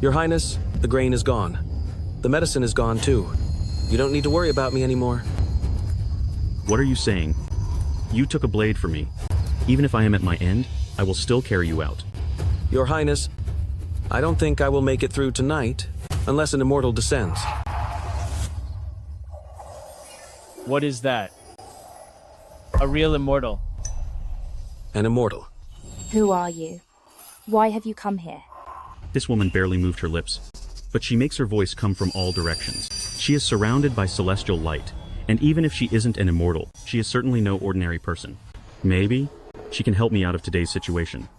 Your Highness, the grain is gone. The medicine is gone too. You don't need to worry about me anymore. What are you saying? You took a blade for me. Even if I am at my end, I will still carry you out. Your Highness, I don't think I will make it through tonight, unless an immortal descends. What is that? A real immortal. An immortal. Who are you? Why have you come here? This woman barely moved her lips, but she makes her voice come from all directions. She is surrounded by celestial light, and even if she isn't an immortal, she is certainly no ordinary person. Maybe she can help me out of today's situation.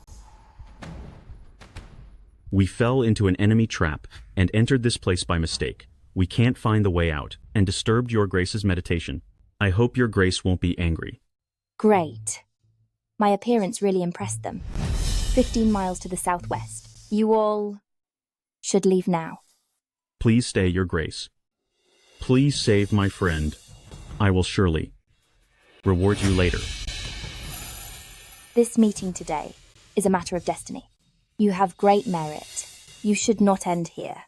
We fell into an enemy trap and entered this place by mistake. We can't find the way out and disturbed your Grace's meditation. I hope your Grace won't be angry. Great. My appearance really impressed them. 15 miles to the southwest. You all should leave now. Please stay, your Grace. Please save my friend. I will surely reward you later. This meeting today is a matter of destiny. You have great merit. You should not end here.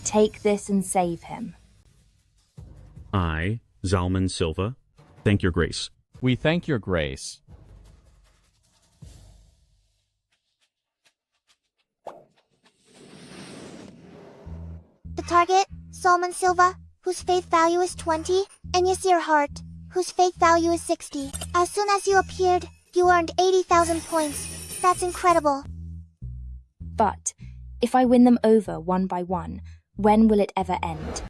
Take this and save him. I, Zalman Silva, thank your Grace. We thank your Grace. The target, Salman Silva, whose faith value is 20, and Yasir Hart, whose faith value is 60. As soon as you appeared, you earned 80,000 points. That's incredible. But if I win them over one by one, when will it ever end?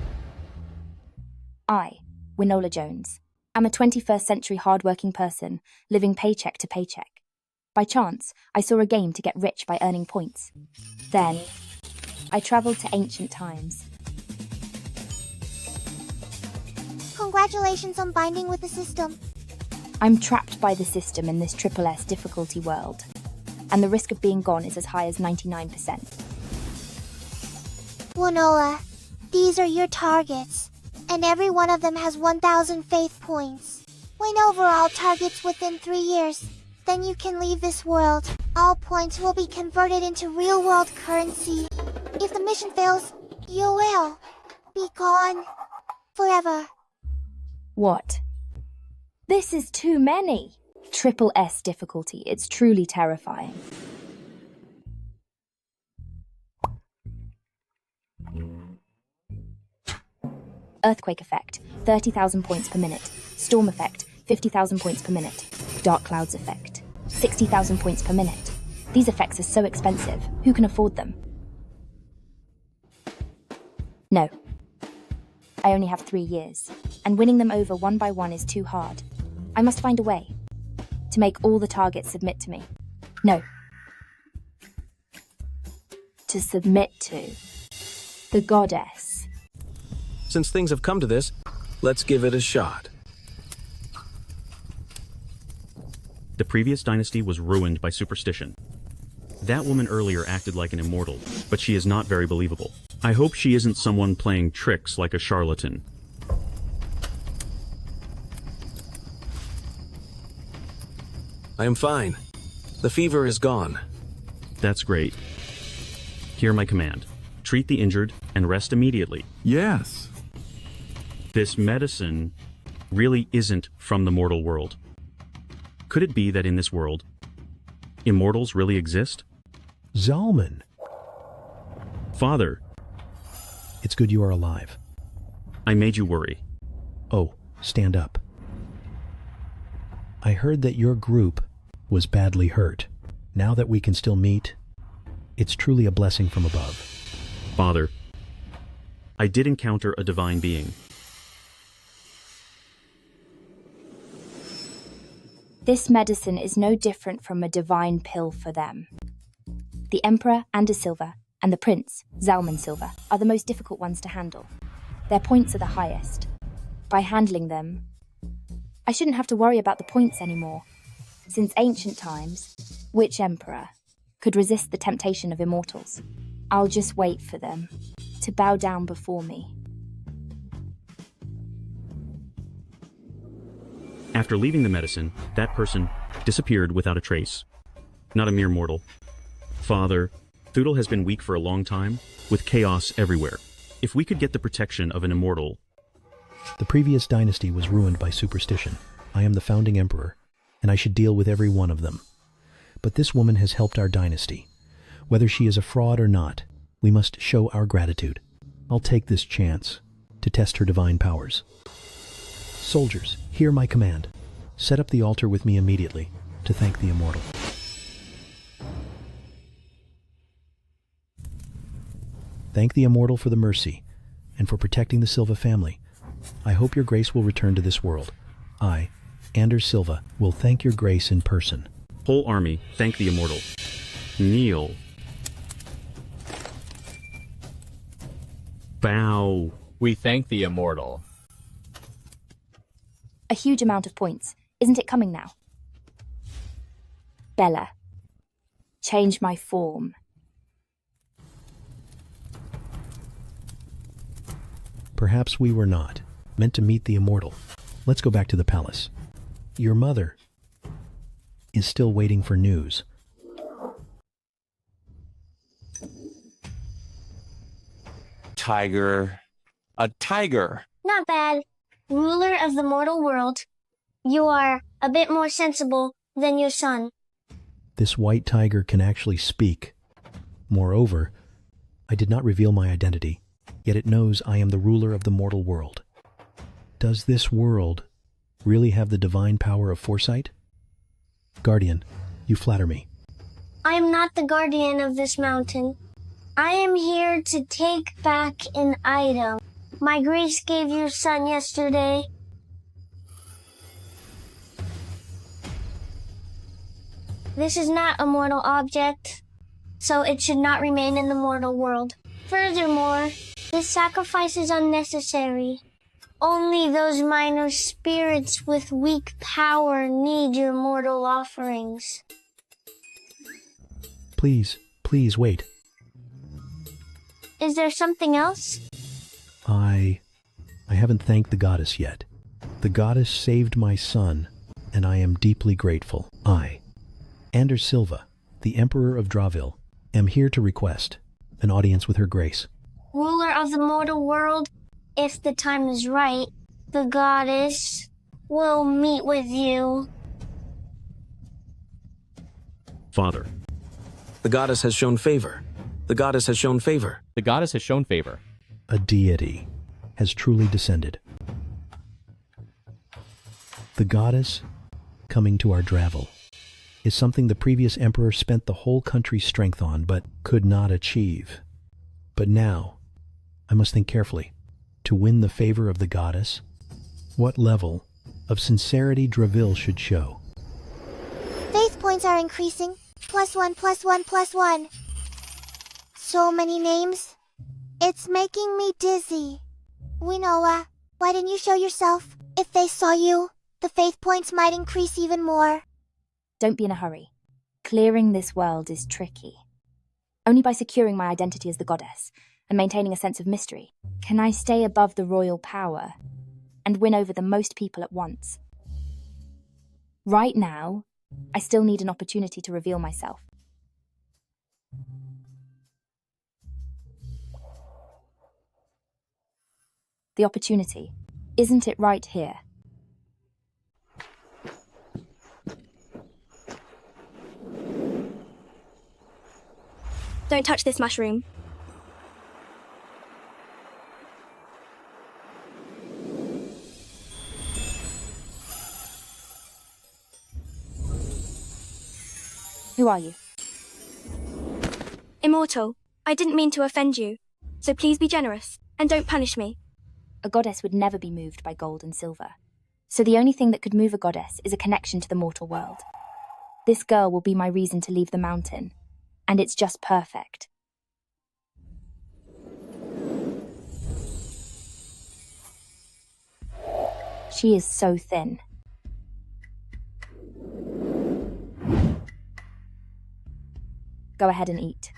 I, Winola Jones, am a 21st century hard-working person, living paycheck to paycheck. By chance, I saw a game to get rich by earning points. Then, I traveled to ancient times. Congratulations on binding with the system. I'm trapped by the system in this triple S difficulty world, and the risk of being gone is as high as 99%. Winola, these are your targets, and every one of them has 1,000 faith points. Win over all targets within 3 years, then you can leave this world. All points will be converted into real-world currency. If the mission fails, you will be gone forever. What? This is too many. Triple S difficulty, it's truly terrifying. Earthquake effect, 30,000 points per minute. Storm effect, 50,000 points per minute. Dark clouds effect, 60,000 points per minute. These effects are so expensive, who can afford them? No. I only have 3 years, and winning them over one by one is too hard. I must find a way to make all the targets submit to me. No. To submit to the goddess. Since things have come to this, let's give it a shot. The previous dynasty was ruined by superstition. That woman earlier acted like an immortal, but she is not very believable. I hope she isn't someone playing tricks like a charlatan. I am fine. The fever is gone. That's great. Hear my command. Treat the injured and rest immediately. Yes. This medicine really isn't from the mortal world. Could it be that in this world, immortals really exist? Zalman. Father, It's good you are alive. I made you worry. Oh, stand up. I heard that your group was badly hurt. Now that we can still meet, it's truly a blessing from above. Father, I did encounter a divine being. This medicine is no different from a divine pill for them. The Emperor, Anders Silva, and the Prince, Zalman Silva, are the most difficult ones to handle. Their points are the highest. By handling them, I shouldn't have to worry about the points anymore. Since ancient times, which emperor could resist the temptation of immortals? I'll just wait for them to bow down before me. After leaving the medicine, that person disappeared without a trace. Not a mere mortal, Father, Thoodle has been weak for a long time, with chaos everywhere. If we could get the protection of an immortal... The previous dynasty was ruined by superstition. I am the founding emperor, and I should deal with every one of them. But this woman has helped our dynasty. Whether she is a fraud or not, we must show our gratitude. I'll take this chance to test her divine powers. Soldiers, hear my command. Set up the altar with me immediately to thank the immortal. Thank the immortal for the mercy and for protecting the Silva family. I hope your grace will return to this world. I, Anders Silva, will thank your grace in person. Whole army, thank the immortal. Kneel. Bow. We thank the immortal. A huge amount of points. Isn't it coming now? Bella. Change my form. Perhaps we were not meant to meet the immortal. Let's go back to the palace. Your mother is still waiting for news. Tiger. A tiger. Not bad. Ruler of the mortal world. You are a bit more sensible than your son. This white tiger can actually speak. Moreover, I did not reveal my identity, yet it knows I am the ruler of the mortal world. Does this world really have the divine power of foresight? Guardian, you flatter me. I am not the guardian of this mountain. I am here to take back an item my grace gave your son yesterday. This is not a mortal object, so it should not remain in the mortal world. Furthermore, this sacrifice is unnecessary. Only those minor spirits with weak power need your mortal offerings. Please, please wait. Is there something else? I haven't thanked the goddess yet. The goddess saved my son, and I am deeply grateful. I, Anders Silva, the Emperor of Draville, am here to request an audience with her grace. Ruler of the mortal world, if the time is right, the goddess will meet with you. Father. The goddess has shown favor. The goddess has shown favor. The goddess has shown favor. A deity has truly descended. The goddess coming to our Draville is something the previous emperor spent the whole country's strength on, but could not achieve. But now, I must think carefully. To win the favor of the goddess, what level of sincerity Draville should show? Faith points are increasing. +1, +1, +1. So many names. It's making me dizzy. Winoa, why didn't you show yourself? If they saw you, the faith points might increase even more. Don't be in a hurry. Clearing this world is tricky. Only by securing my identity as the goddess and maintaining a sense of mystery can I stay above the royal power and win over the most people at once. Right now, I still need an opportunity to reveal myself. The opportunity, isn't it right here? Don't touch this mushroom. Who are you? Immortal, I didn't mean to offend you, so please be generous and don't punish me. A goddess would never be moved by gold and silver. So the only thing that could move a goddess is a connection to the mortal world. This girl will be my reason to leave the mountain, and it's just perfect. She is so thin. Go ahead and eat.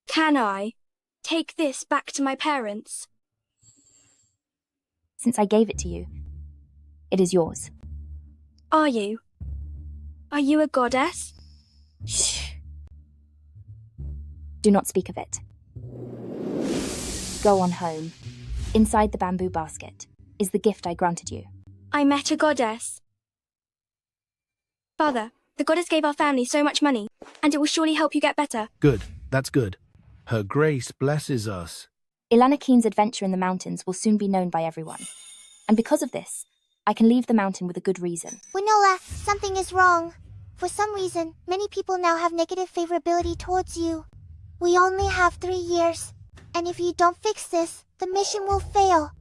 Can I? take this back to my parents? Since I gave it to you, it is yours. Are you? Are you a goddess? Shh. Do not speak of it. Go on home. Inside the bamboo basket is the gift I granted you. I met a goddess. Father, the goddess gave our family so much money, and it will surely help you get better. Good, that's good. Her grace blesses us. Ilana Keen's adventure in the mountains will soon be known by everyone. And because of this, I can leave the mountain with a good reason. Winola, something is wrong. For some reason, many people now have negative favorability towards you. We only have 3 years, and if you don't fix this, the mission will fail.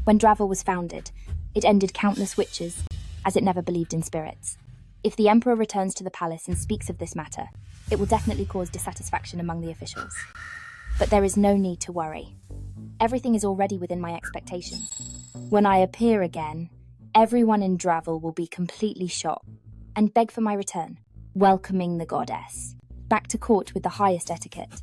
When Dravel was founded, it ended countless witches, as it never believed in spirits. If the Emperor returns to the palace and speaks of this matter, it will definitely cause dissatisfaction among the officials. But there is no need to worry. Everything is already within my expectations. When I appear again, everyone in Dravel will be completely shocked and beg for my return, welcoming the goddess back to court with the highest etiquette.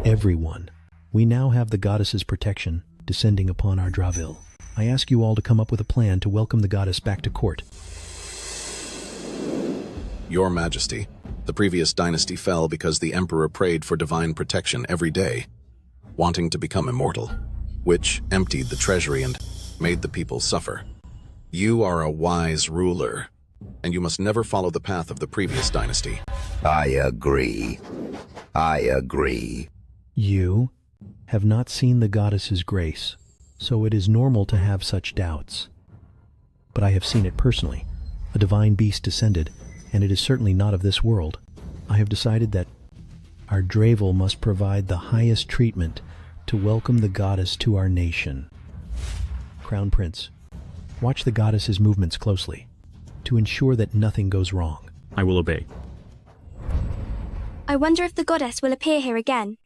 Everyone. We now have the goddess's protection descending upon our Dravel. I ask you all to come up with a plan to welcome the goddess back to court. Your Majesty, the previous dynasty fell because the Emperor prayed for divine protection every day, wanting to become immortal, which emptied the treasury and made the people suffer. You are a wise ruler, and you must never follow the path of the previous dynasty. I agree. You have not seen the goddess's grace, so it is normal to have such doubts. But I have seen it personally. A divine beast descended, and it is certainly not of this world. I have decided that our Dravel must provide the highest treatment to welcome the goddess to our nation. Crown Prince, watch the goddess's movements closely to ensure that nothing goes wrong. I will obey. I wonder if the goddess will appear here again.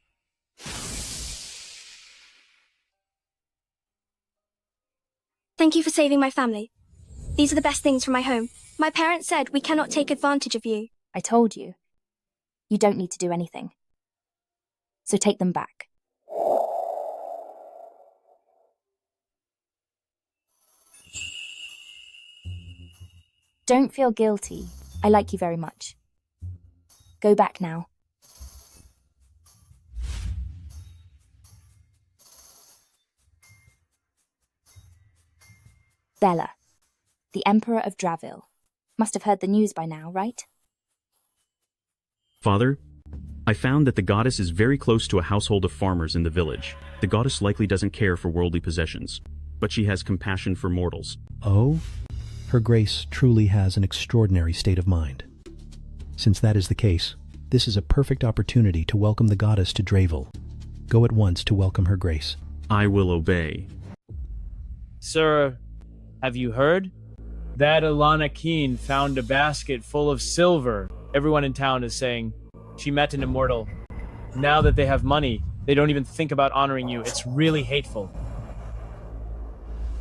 Thank you for saving my family. These are the best things from my home. My parents said we cannot take advantage of you. I told you. You don't need to do anything. So take them back. Don't feel guilty. I like you very much. Go back now. Bella, the Emperor of Dravel. Must have heard the news by now, right? Father, I found that the goddess is very close to a household of farmers in the village. The goddess likely doesn't care for worldly possessions, but she has compassion for mortals. Oh? Her grace truly has an extraordinary state of mind. Since that is the case, this is a perfect opportunity to welcome the goddess to Dravel. Go at once to welcome her grace. I will obey. Sir, have you heard? That Ilana Keen found a basket full of silver. Everyone in town is saying she met an immortal. Now that they have money, they don't even think about honoring you. It's really hateful.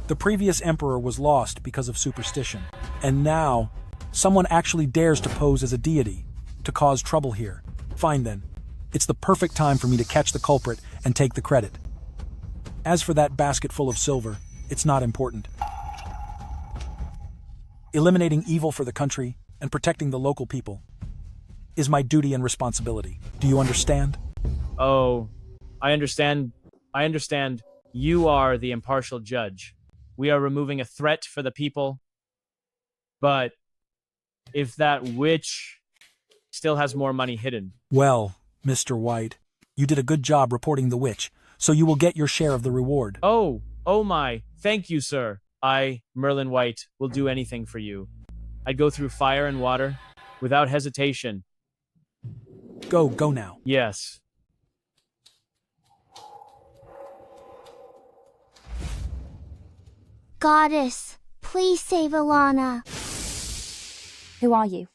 The previous emperor was lost because of superstition, and now someone actually dares to pose as a deity to cause trouble here. Fine then. It's the perfect time for me to catch the culprit and take the credit. As for that basket full of silver, it's not important. Eliminating evil for the country and protecting the local people is my duty and responsibility. Do you understand? Oh, I understand. You are the impartial judge. We are removing a threat for the people. But if that witch still has more money hidden. Well, Mr. White, you did a good job reporting the witch, so you will get your share of the reward. Oh my. Thank you, sir. I, Merlin White, will do anything for you. I'd go through fire and water without hesitation. Go now. Yes. Goddess, please save Ilana. Who are you?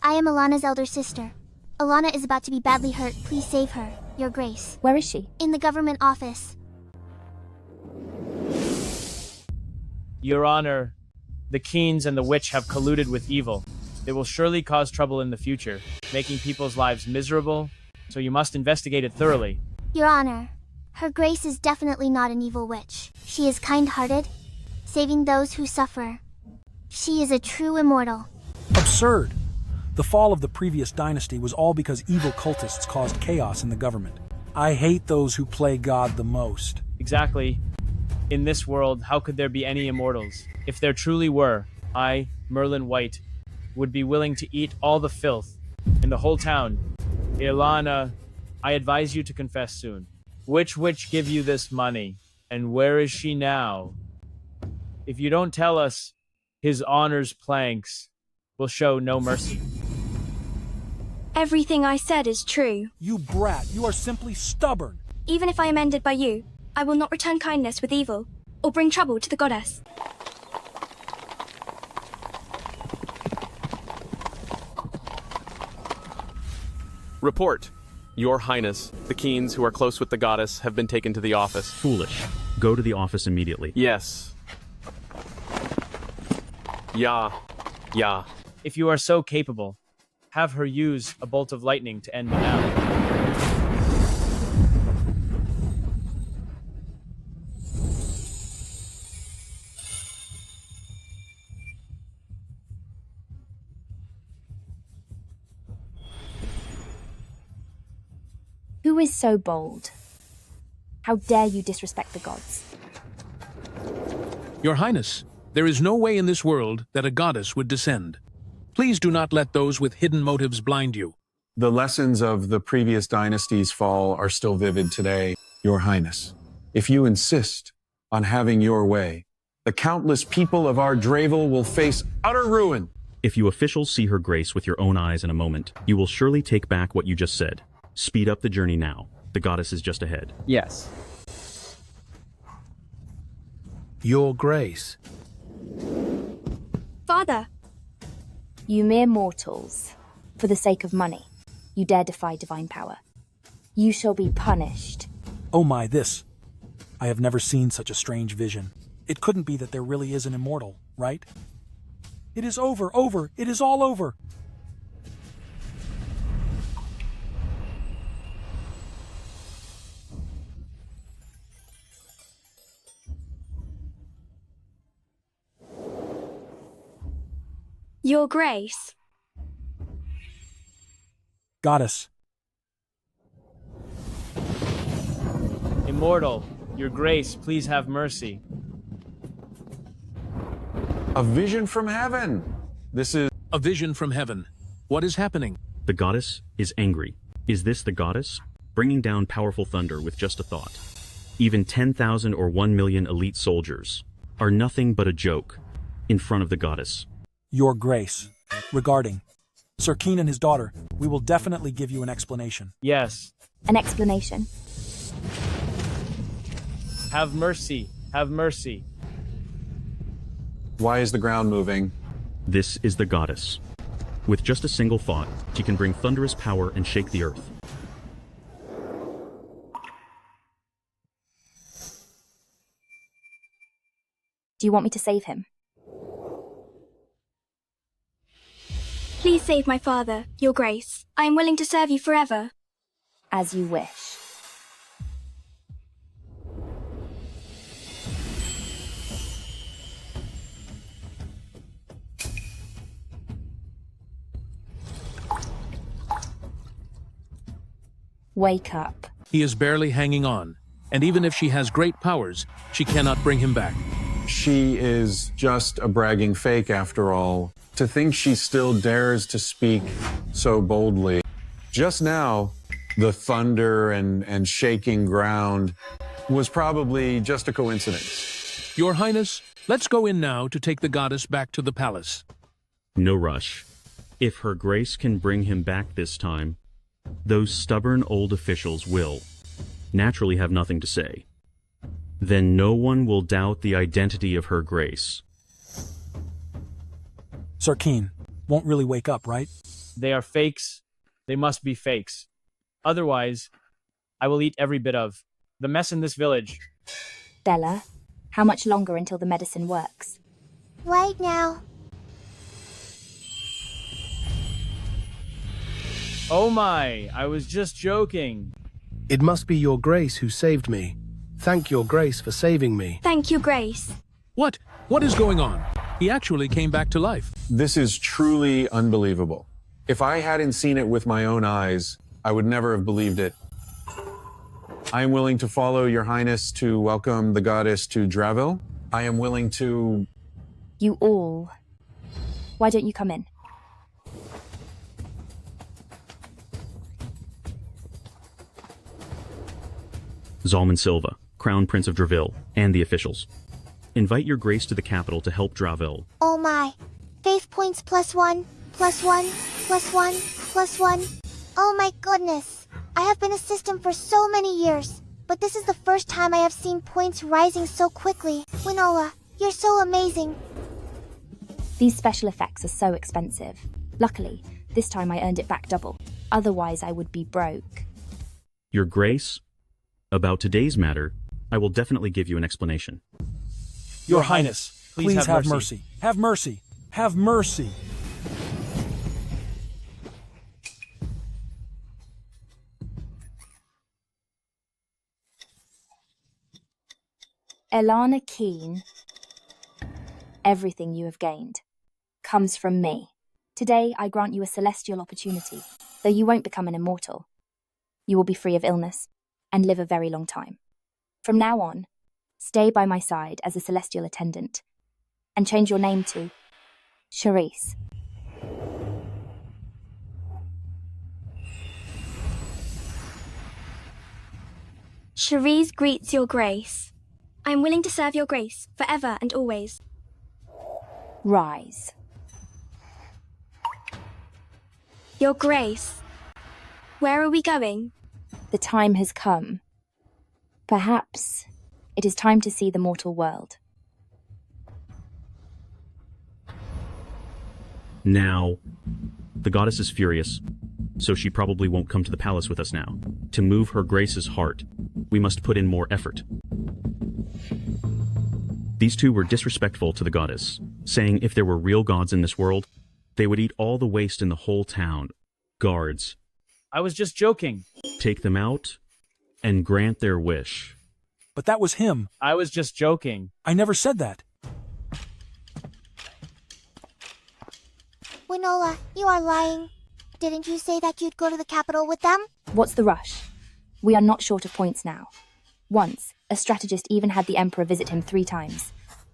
I am Ilana's elder sister. Ilana is about to be badly hurt. Please save her, Your Grace. Where is she? In the government office. Your Honor, the Keens and the witch have colluded with evil. They will surely cause trouble in the future, making people's lives miserable, so you must investigate it thoroughly. Your Honor, Her Grace is definitely not an evil witch. She is kind-hearted, saving those who suffer. She is a true immortal. Absurd! The fall of the previous dynasty was all because evil cultists caused chaos in the government. I hate those who play God the most. Exactly. In this world, how could there be any immortals? If there truly were, I, Merlin White, would be willing to eat all the filth in the whole town. Ilana, I advise you to confess soon. Which witch give you this money? And where is she now? If you don't tell us, his honor's planks will show no mercy. Everything I said is true. You brat, you are simply stubborn. Even if I am ended by you, I will not return kindness with evil, or bring trouble to the goddess. Report. Your Highness, the Keens who are close with the goddess have been taken to the office. Foolish. Go to the office immediately. Yes. Yeah. If you are so capable, have her use a bolt of lightning to end me now. Who is so bold? How dare you disrespect the gods? Your Highness, there is no way in this world that a goddess would descend. Please do not let those with hidden motives blind you. The lessons of the previous dynasty's fall are still vivid today, Your Highness. If you insist on having your way, the countless people of our Dravel will face utter ruin. If you officials see Her Grace with your own eyes in a moment, you will surely take back what you just said. Speed up the journey now. The goddess is just ahead. Yes. Your Grace. Father! You mere mortals, for the sake of money, you dare defy divine power. You shall be punished. Oh my, this. I have never seen such a strange vision. It couldn't be that there really is an immortal, right? It is over. It is all over. Your Grace. Goddess. Immortal, your grace, please have mercy. A vision from heaven. This is A vision from heaven. What is happening? The goddess is angry. Is this the goddess? Bringing down powerful thunder with just a thought. Even 10,000 or 1 million elite soldiers are nothing but a joke in front of the goddess. Your Grace. Regarding Sir Keen and his daughter, we will definitely give you an explanation. Yes. An explanation. Have mercy. Have mercy. why is the ground moving? This is the goddess. With just a single thought, she can bring thunderous power and shake the earth. Do you want me to save him? Please save my father, Your Grace. I am willing to serve you forever. As you wish. Wake up. He is barely hanging on, and even if she has great powers, she cannot bring him back. She is just a bragging fake after all. To think she still dares to speak so boldly. Just now, the thunder and shaking ground was probably just a coincidence. Your Highness, let's go in now to take the goddess back to the palace. No rush. If Her Grace can bring him back this time, those stubborn old officials will naturally have nothing to say. Then no one will doubt the identity of Her Grace. Sir Keen won't really wake up, right? They are fakes. They must be fakes. Otherwise, I will eat every bit of the mess in this village. Bella, how much longer until the medicine works? Right now. Oh my, I was just joking. It must be your grace who saved me. Thank your grace for saving me. Thank you, Grace. What? What is going on? He actually came back to life. This is truly unbelievable. If I hadn't seen it with my own eyes, I would never have believed it. I am willing to follow your highness to welcome the goddess to Dravil. I am willing to... You all. Why don't you come in? Zalman Silva, Crown Prince of Dravil, and the officials. Invite your grace to the capital to help Dravil. Oh my. Faith points +1, +1, +1, +1. Oh my goodness. I have been a system for so many years, but this is the first time I have seen points rising so quickly. Winola, you're so amazing. These special effects are so expensive. Luckily, this time I earned it back double. Otherwise, I would be broke. Your grace, about today's matter, I will definitely give you an explanation. Your Highness, please have mercy. Have mercy. Have mercy. Elana Keen, everything you have gained comes from me. Today, I grant you a celestial opportunity. Though you won't become an immortal, you will be free of illness and live a very long time. From now on, stay by my side as a celestial attendant and change your name to Charisse. Charisse greets your grace. I am willing to serve your grace forever and always. Rise. Your grace. Where are we going? The time has come. Perhaps it is time to see the mortal world. Now, the goddess is furious, so she probably won't come to the palace with us now. To move her grace's heart, we must put in more effort. These two were disrespectful to the goddess, saying if there were real gods in this world, they would eat all the waste in the whole town. Guards, I was just joking. take them out and grant their wish. But that was him. I was just joking. I never said that. Winola, you are lying. Didn't you say that you'd go to the capital with them? What's the rush? We are not short of points now. Once, a strategist even had the Emperor visit him 3 times.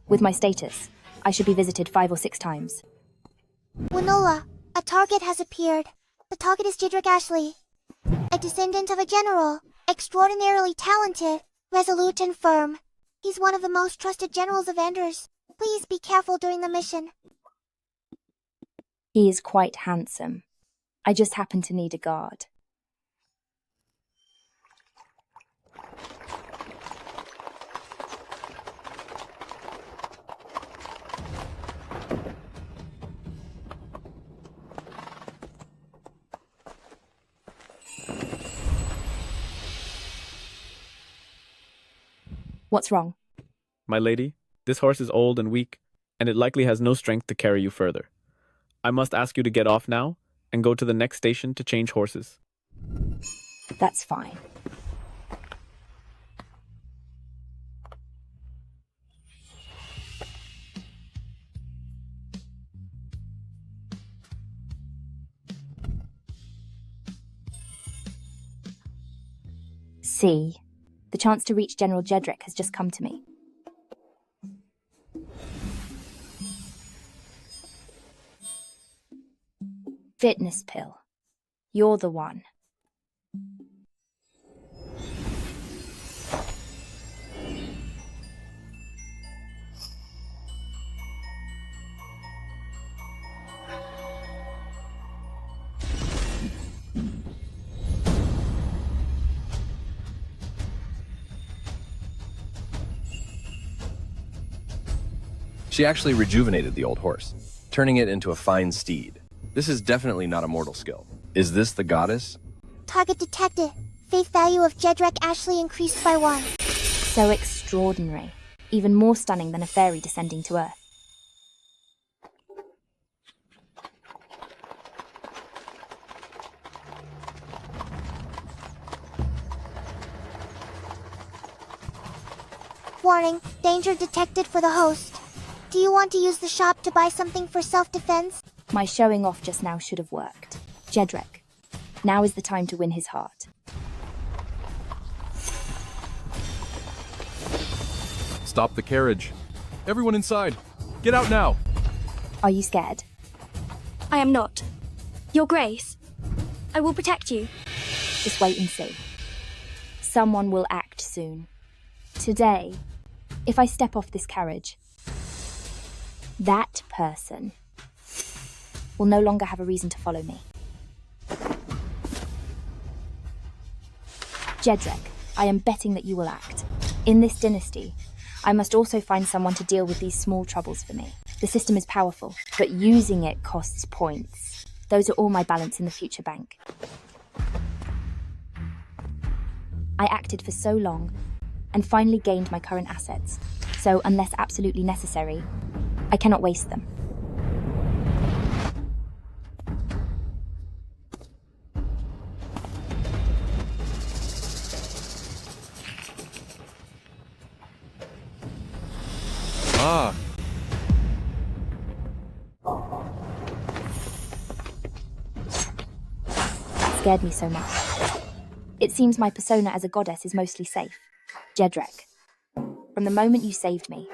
With my status, I should be visited 5 or 6 times. Winola, a target has appeared. The target is Jedrick Ashley, a descendant of a general, extraordinarily talented, resolute and firm. He's one of the most trusted generals of Enders. Please be careful during the mission. He is quite handsome. I just happen to need a guard. What's wrong? My lady, this horse is old and weak, and it likely has no strength to carry you further. I must ask you to get off now and go to the next station to change horses. That's fine. See, the chance to reach General Jedrick has just come to me. Fitness pill. You're the one. She actually rejuvenated the old horse, turning it into a fine steed. This is definitely not a mortal skill. Is this the goddess? Target detected. Faith value of Jedrick Ashley increased by 1. So extraordinary. Even more stunning than a fairy descending to Earth. Warning, danger detected for the host. Do you want to use the shop to buy something for self-defense? My showing off just now should have worked. Jedrek, now is the time to win his heart. Stop the carriage. Everyone inside. Get out now. Are you scared? I am not. Your Grace, I will protect you. Just wait and see. Someone will act soon. Today, if I step off this carriage, that person will no longer have a reason to follow me. Jedrek, I am betting that you will act. In this dynasty, I must also find someone to deal with these small troubles for me. The system is powerful, but using it costs points. Those are all my balance in the future bank. I acted for so long, and finally gained my current assets. So, unless absolutely necessary, I cannot waste them. Ah. It scared me so much. It seems my persona as a goddess is mostly safe. Jedrek, from the moment you saved me,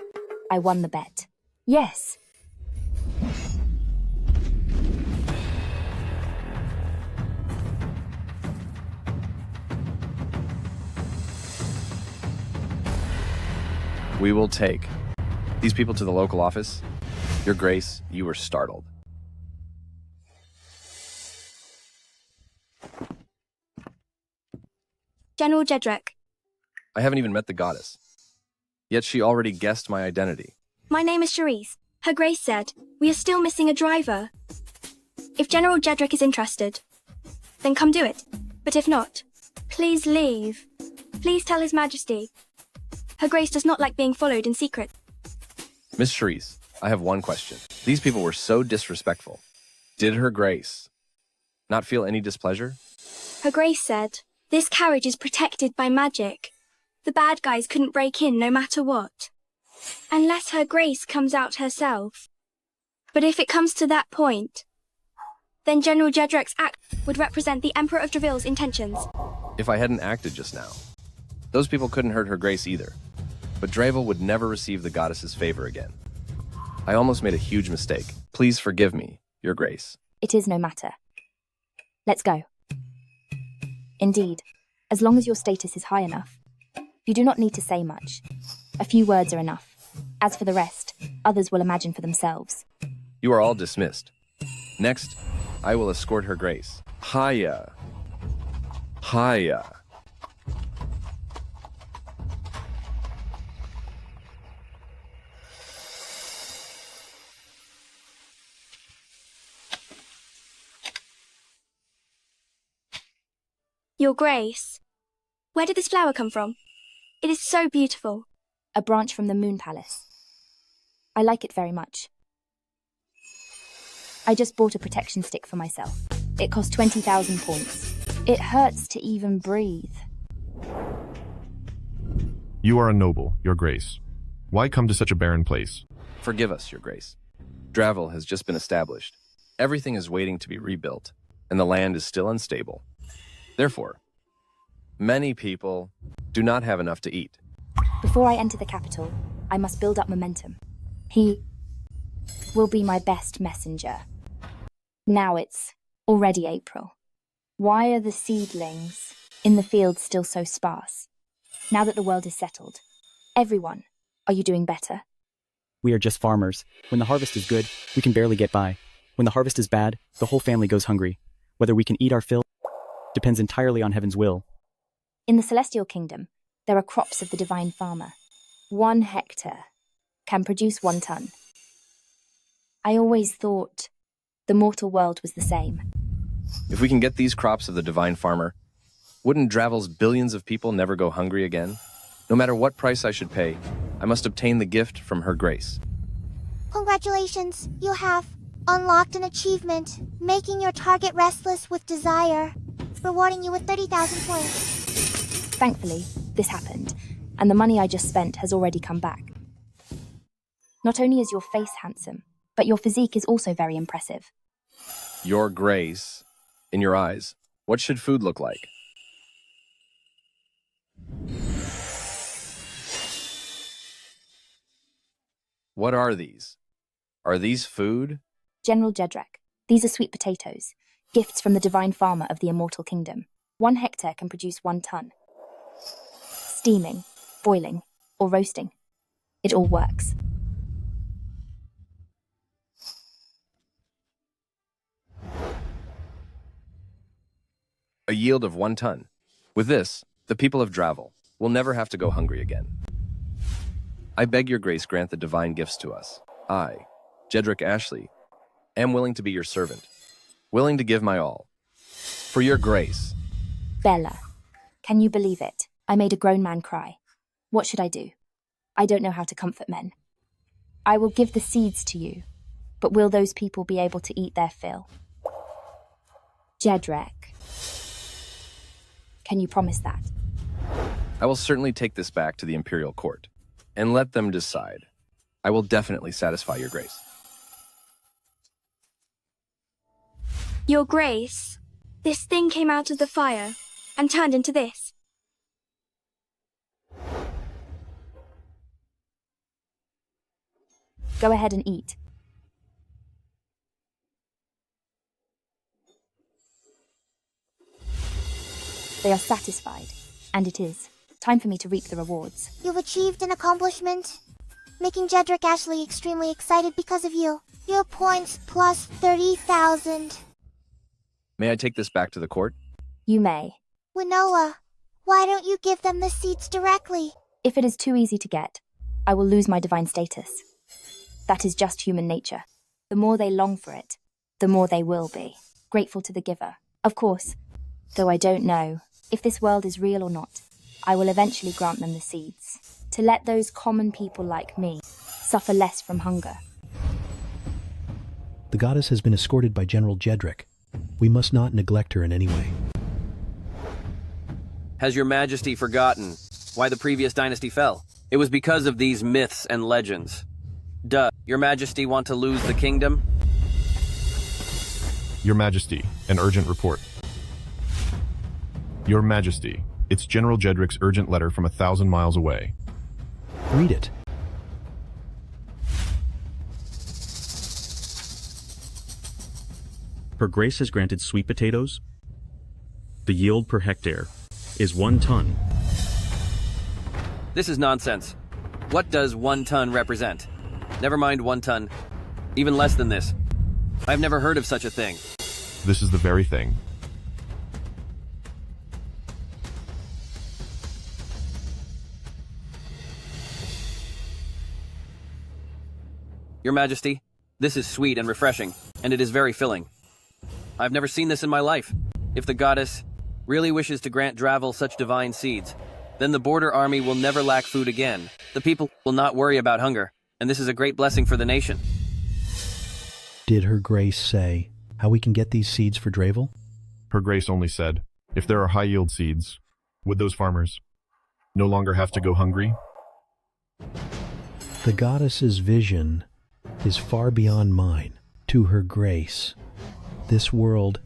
I won the bet. Yes. We will take these people to the local office. Your Grace, you were startled. General Jedrek, I haven't even met the goddess. Yet she already guessed my identity. my name is Charisse. Her Grace said, we are still missing a driver. If General Jedrek is interested, then come do it. But if not, please leave. Please tell His Majesty. Her Grace does not like being followed in secret. Miss Charisse, I have one question. These people were so disrespectful. Did Her Grace not feel any displeasure? Her Grace said, this carriage is protected by magic. The bad guys couldn't break in no matter what. Unless Her Grace comes out herself. But if it comes to that point, then General Jedrek's act would represent the Emperor of Draville's intentions. If I hadn't acted just now, those people couldn't hurt Her Grace either. But Draville would never receive the goddess's favor again. I almost made a huge mistake. Please forgive me, Your Grace. It is no matter. Let's go. Indeed, as long as your status is high enough, you do not need to say much. A few words are enough. As for the rest, others will imagine for themselves. You are all dismissed. Next, I will escort Her Grace. Haya. Haya. Your Grace, where did this flower come from? It is so beautiful. A branch from the Moon Palace. I like it very much. I just bought a protection stick for myself. It cost 20,000 points. It hurts to even breathe. You are a noble, Your Grace. Why come to such a barren place? Forgive us, Your Grace. Draville has just been established. Everything is waiting to be rebuilt, and the land is still unstable. Therefore, many people do not have enough to eat. Before I enter the capital, I must build up momentum. He will be my best messenger. Now it's already April. Why are the seedlings in the fields still so sparse? Now that the world is settled, everyone, are you doing better? We are just farmers. When the harvest is good, we can barely get by. When the harvest is bad, the whole family goes hungry. Whether we can eat our fill depends entirely on heaven's will. In the Celestial Kingdom, there are crops of the divine farmer. 1 hectare can produce 1 ton. I always thought the mortal world was the same. If we can get these crops of the divine farmer, wouldn't Draville's billions of people never go hungry again? No matter what price I should pay, I must obtain the gift from Her Grace. Congratulations, you have unlocked an achievement, making your target restless with desire, rewarding you with 30,000 points. Thankfully, this happened, and the money I just spent has already come back. Not only is your face handsome, but your physique is also very impressive. Your grace, in your eyes, what should food look like? What are these? Are these food? General Jedrak, these are sweet potatoes, gifts from the divine farmer of the immortal kingdom. 1 hectare can produce 1 ton. Steaming, boiling, or roasting. It all works. A yield of 1 ton. With this, the people of Dravel will never have to go hungry again. I beg your grace grant the divine gifts to us. I, Jedrick Ashley, am willing to be your servant, willing to give my all. For your grace. Bella, can you believe it? I made a grown man cry. What should I do? I don't know how to comfort men. I will give the seeds to you, but will those people be able to eat their fill? Jedrick, can you promise that? I will certainly take this back to the Imperial Court and let them decide. I will definitely satisfy your grace. Your Grace, this thing came out of the fire and turned into this. Go ahead and eat. They are satisfied, and it is time for me to reap the rewards. You've achieved an accomplishment, making Jedrick Ashley extremely excited because of you. Your points plus 30,000. May I take this back to the court? You may. Winoa, why don't you give them the seeds directly? If it is too easy to get, I will lose my divine status. That is just human nature. The more they long for it, the more they will be. Grateful to the giver. Of course, though I don't know if this world is real or not, I will eventually grant them the seeds, to let those common people like me suffer less from hunger. The goddess has been escorted by General Jedrick. We must not neglect her in any way. Has your majesty forgotten why the previous dynasty fell? It was because of these myths and legends. Duh, your majesty want to lose the kingdom? Your Majesty, an urgent report. Your Majesty, it's General Jedrick's urgent letter from 1,000 miles away. Read it. Her Grace has granted sweet potatoes. The yield per hectare is 1 ton. This is nonsense. What does 1 ton represent? Never mind 1 ton. Even less than this. I've never heard of such a thing. This is the very thing. Your Majesty, this is sweet and refreshing, and it is very filling. I've never seen this in my life. If the goddess really wishes to grant Dravel such divine seeds, then the border army will never lack food again. The people will not worry about hunger, and this is a great blessing for the nation. Did Her Grace say how we can get these seeds for Dravel? Her Grace only said, if there are high-yield seeds, would those farmers no longer have to go hungry? The goddess's vision is far beyond mine. To Her Grace, this world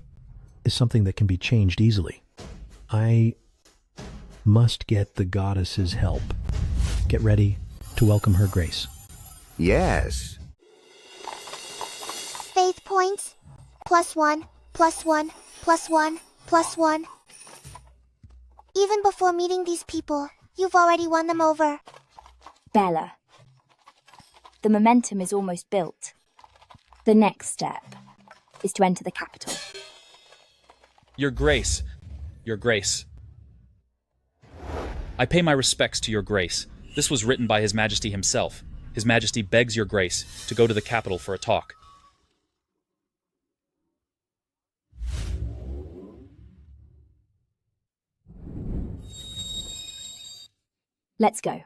is something that can be changed easily. I must get the goddess's help. Get ready to welcome Her Grace. Yes. Faith points. +1, +1, +1, +1. Even before meeting these people, you've already won them over. Bella, the momentum is almost built. The next step is to enter the capital. Your Grace. Your Grace. I pay my respects to Your Grace. This was written by His Majesty himself. His Majesty begs Your Grace to go to the capital for a talk. Let's go.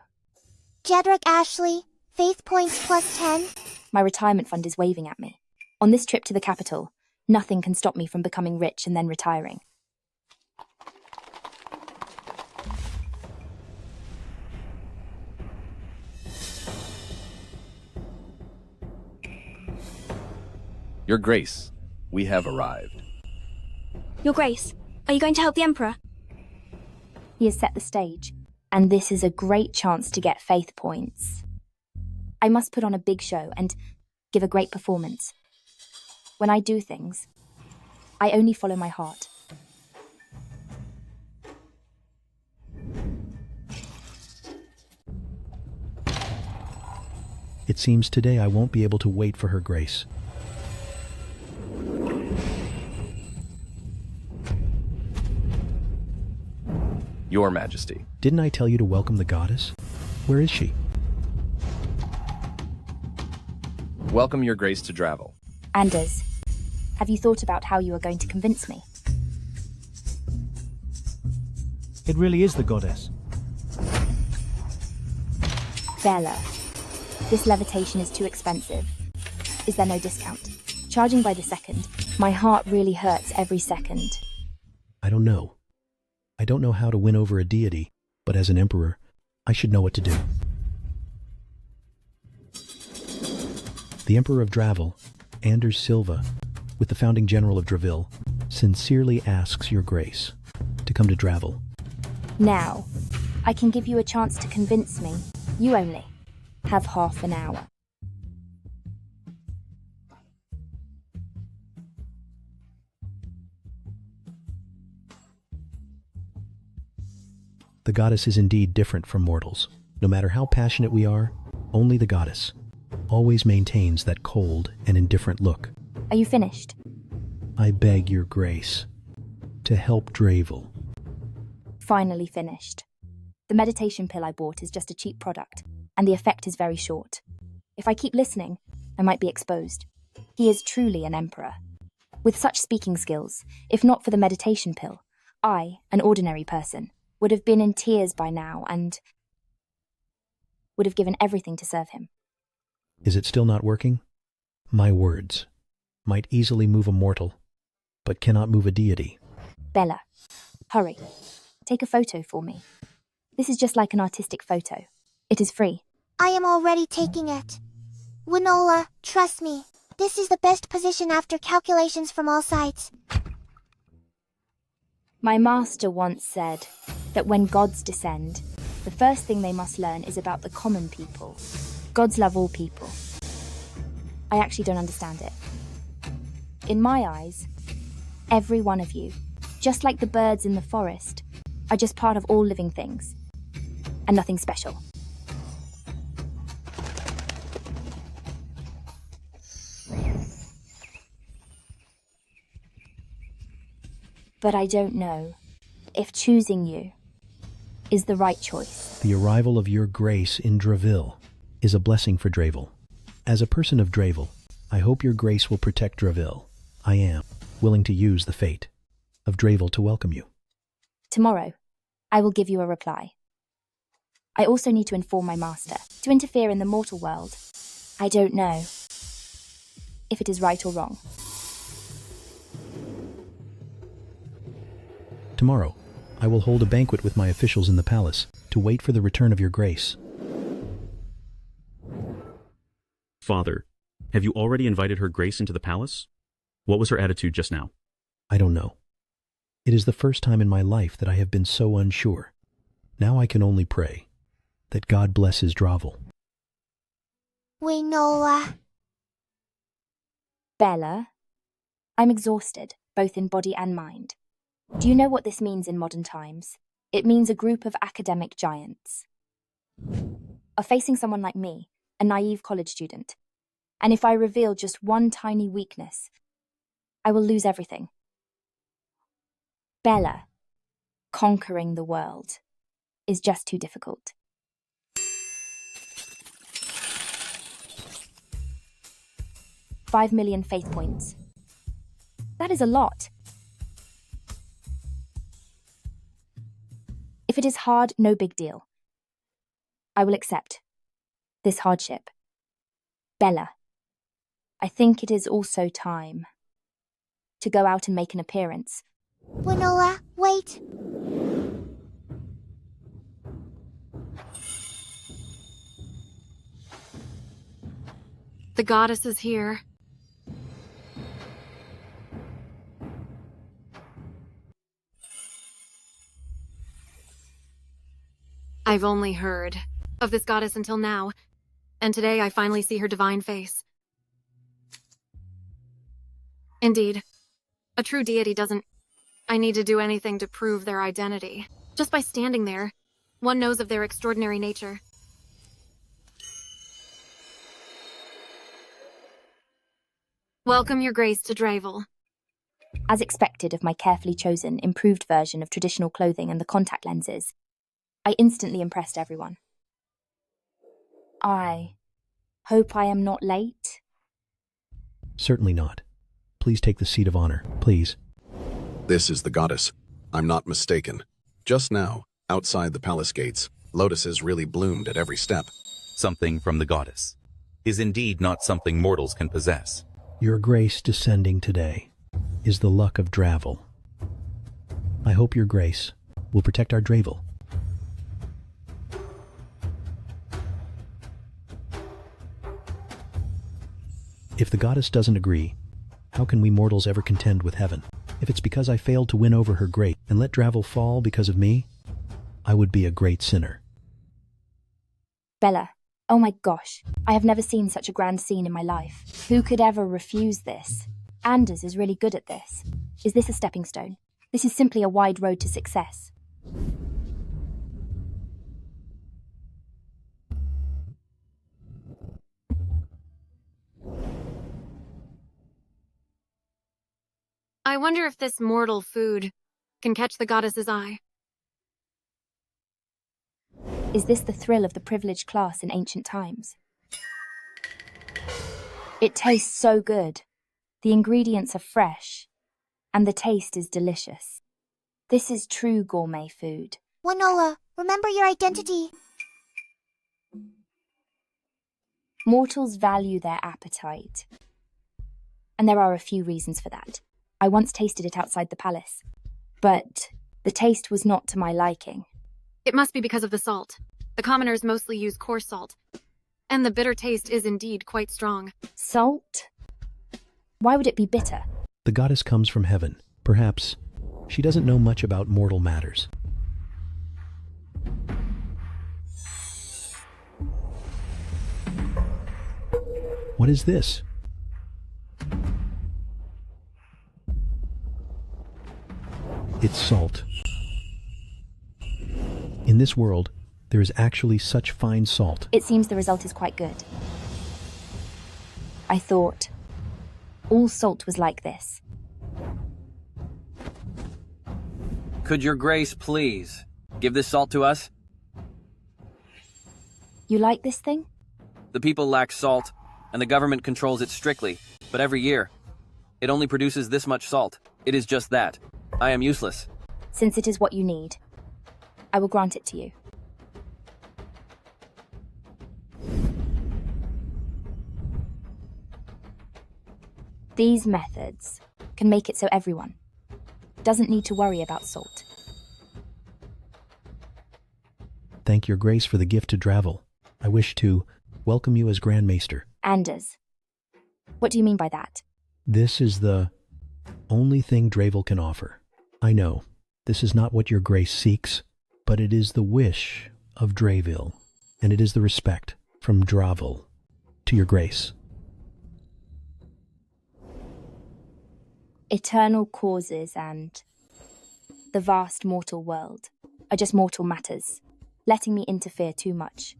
Jedrick Ashley, faith points +10. My retirement fund is waving at me. On this trip to the capital, nothing can stop me from becoming rich and then retiring. Your Grace, we have arrived. Your Grace, are you going to help the Emperor? He has set the stage, and this is a great chance to get faith points. I must put on a big show and give a great performance. When I do things, I only follow my heart. It seems today I won't be able to wait for Her Grace. Your Majesty. Didn't I tell you to welcome the goddess? Where is she? Welcome Your Grace to Dravel. Anders, have you thought about how you are going to convince me? It really is the goddess. Bella, this levitation is too expensive. Is there no discount? Charging by the second, my heart really hurts every second. I don't know. I don't know how to win over a deity, but as an emperor, I should know what to do. The Emperor of Dravel, Anders Silva, with the founding general of Dravil, sincerely asks Your Grace to come to Dravel. Now, I can give you a chance to convince me. You only have half an hour. The goddess is indeed different from mortals. No matter how passionate we are, only the goddess always maintains that cold and indifferent look. Are you finished? I beg Your Grace to help Dravel. Finally finished. The meditation pill I bought is just a cheap product, and the effect is very short. If I keep listening, I might be exposed. He is truly an emperor. With such speaking skills, if not for the meditation pill, I, an ordinary person, would have been in tears by now and would have given everything to serve him. Is it still not working? My words might easily move a mortal, but cannot move a deity. Bella, hurry. Take a photo for me. This is just like an artistic photo. It is free. I am already taking it. Winola, trust me. This is the best position after calculations from all sides. My master once said that when gods descend, the first thing they must learn is about the common people. Gods love all people. I actually don't understand it. In my eyes, every one of you, just like the birds in the forest, are just part of all living things, and nothing special. But I don't know if choosing you is the right choice. The arrival of Your Grace in Dravil is a blessing for Dravel. As a person of Dravel, I hope Your Grace will protect Dravil. I am willing to use the fate of Dravel to welcome you. Tomorrow, I will give you a reply. I also need to inform my master. To interfere in the mortal world, I don't know if it is right or wrong. Tomorrow, I will hold a banquet with my officials in the palace to wait for the return of Your Grace. Father, have you already invited Her Grace into the palace? What was her attitude just now? I don't know. It is the first time in my life that I have been so unsure. Now I can only pray that God blesses Dravel. Winola. Bella, I'm exhausted, both in body and mind. Do you know what this means in modern times? It means a group of academic giants are facing someone like me, a naive college student. And if I reveal just one tiny weakness, I will lose everything. Bella, conquering the world is just too difficult. $5 million faith points. That is a lot. If it is hard, no big deal. I will accept this hardship. Bella, I think it is also time to go out and make an appearance. Winola, wait. The goddess is here. I've only heard of this goddess until now, and today I finally see her divine face. Indeed, a true deity doesn't need to do anything to prove their identity. Just by standing there, one knows of their extraordinary nature. Welcome, Your Grace, to Dravel. As expected of my carefully chosen, improved version of traditional clothing and the contact lenses, I instantly impressed everyone. I hope I am not late. Certainly not. Please take the seat of honor, please. This is the goddess. I'm not mistaken. Just now, outside the palace gates, lotuses really bloomed at every step. Something from the goddess is indeed not something mortals can possess. Your grace descending today is the luck of Dravel. I hope your grace will protect our Dravel. If the goddess doesn't agree, how can we mortals ever contend with heaven? If it's because I failed to win over her grace and let Dravel fall because of me, I would be a great sinner. Bella, oh my gosh, I have never seen such a grand scene in my life. Who could ever refuse this? Anders is really good at this. Is this a stepping stone? This is simply a wide road to success. I wonder if this mortal food can catch the goddess's eye. Is this the thrill of the privileged class in ancient times? It tastes so good. The ingredients are fresh, and the taste is delicious. This is true gourmet food. Winola, remember your identity. Mortals value their appetite. And there are a few reasons for that. I once tasted it outside the palace, but the taste was not to my liking. It must be because of the salt. The commoners mostly use coarse salt, and the bitter taste is indeed quite strong. Salt? Why would it be bitter? The goddess comes from heaven. Perhaps she doesn't know much about mortal matters. What is this? It's salt. In this world, there is actually such fine salt. It seems the result is quite good. I thought all salt was like this. Could Your Grace please give this salt to us? You like this thing? The people lack salt, and the government controls it strictly, but every year, it only produces this much salt. It is just that. I am useless. Since it is what you need, I will grant it to you. These methods can make it so everyone doesn't need to worry about salt. Thank your grace for the gift to Dravel. I wish to welcome you as Grand Maester. Anders. What do you mean by that? This is the only thing Dravel can offer. I know, this is not what your grace seeks, but it is the wish of Dravel, and it is the respect from Dravel to your grace. Eternal causes and the vast mortal world are just mortal matters, letting me interfere too much.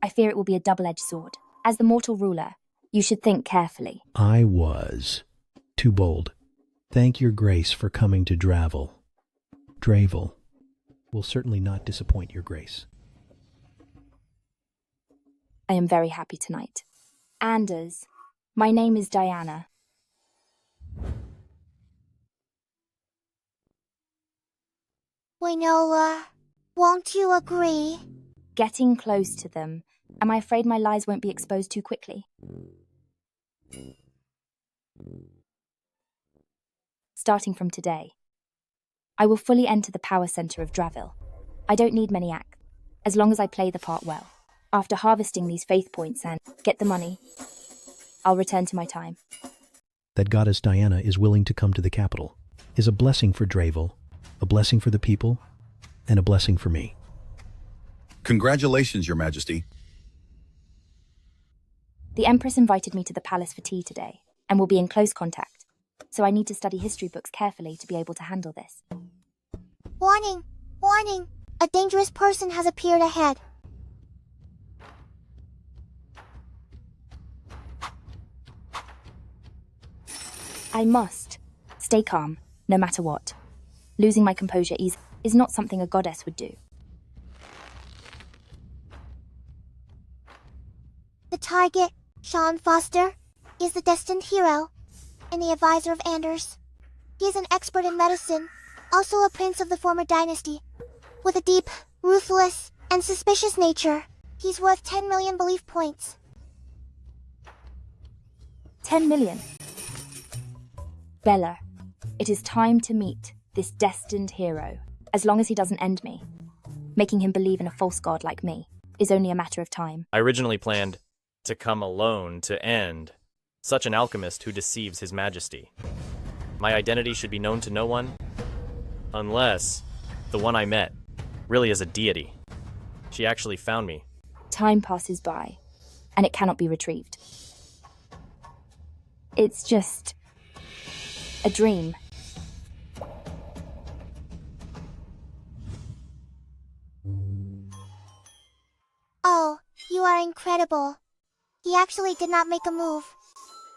I fear it will be a double-edged sword. As the mortal ruler, you should think carefully. I was too bold. Thank your grace for coming to Dravel. Dravel will certainly not disappoint your grace. I am very happy tonight. Anders, my name is Diana. Winola, won't you agree? Getting close to them. Am I afraid my lies won't be exposed too quickly? Starting from today, I will fully enter the power center of Dravel. I don't need many acts, as long as I play the part well. After harvesting these faith points and get the money, I'll return to my time. That goddess Diana is willing to come to the capital is a blessing for Dravel, a blessing for the people, and a blessing for me. Congratulations, Your Majesty. The Empress invited me to the palace for tea today, and will be in close contact, so I need to study history books carefully to be able to handle this. Warning! Warning! A dangerous person has appeared ahead. I must stay calm, no matter what. Losing my composure is not something a goddess would do. The target, Sean Foster, is the destined hero and the advisor of Anders. He is an expert in medicine, also a prince of the former dynasty, with a deep, ruthless, and suspicious nature. He's worth 10 million belief points. 10 million. Bella, it is time to meet this destined hero, as long as he doesn't end me. Making him believe in a false god like me is only a matter of time. I originally planned to come alone to end such an alchemist who deceives his majesty. My identity should be known to no one, unless the one I met really is a deity. She actually found me. Time passes by, and it cannot be retrieved. It's just a dream. Oh, you are incredible. He actually did not make a move.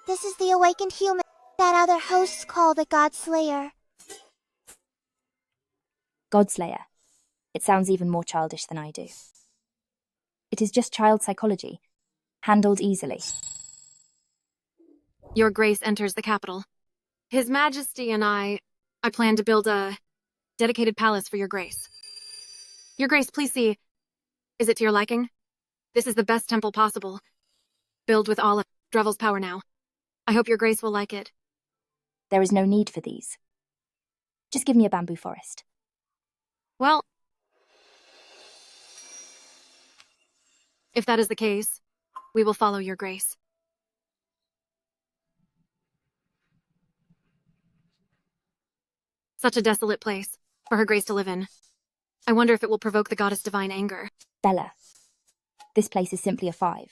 This is the awakened human that other hosts call the God Slayer. Godslayer. It sounds even more childish than I do. It is just child psychology, handled easily. Your Grace enters the capital. His Majesty and I plan to build a dedicated palace for Your Grace. Your Grace, please see. Is it to your liking? This is the best temple possible. Built with all of Drevel's power now. I hope Your Grace will like it. There is no need for these. Just give me a bamboo forest. Well, if that is the case, we will follow Your Grace. Such a desolate place for Her Grace to live in. I wonder if it will provoke the goddess divine anger. Bella, this place is simply a 5.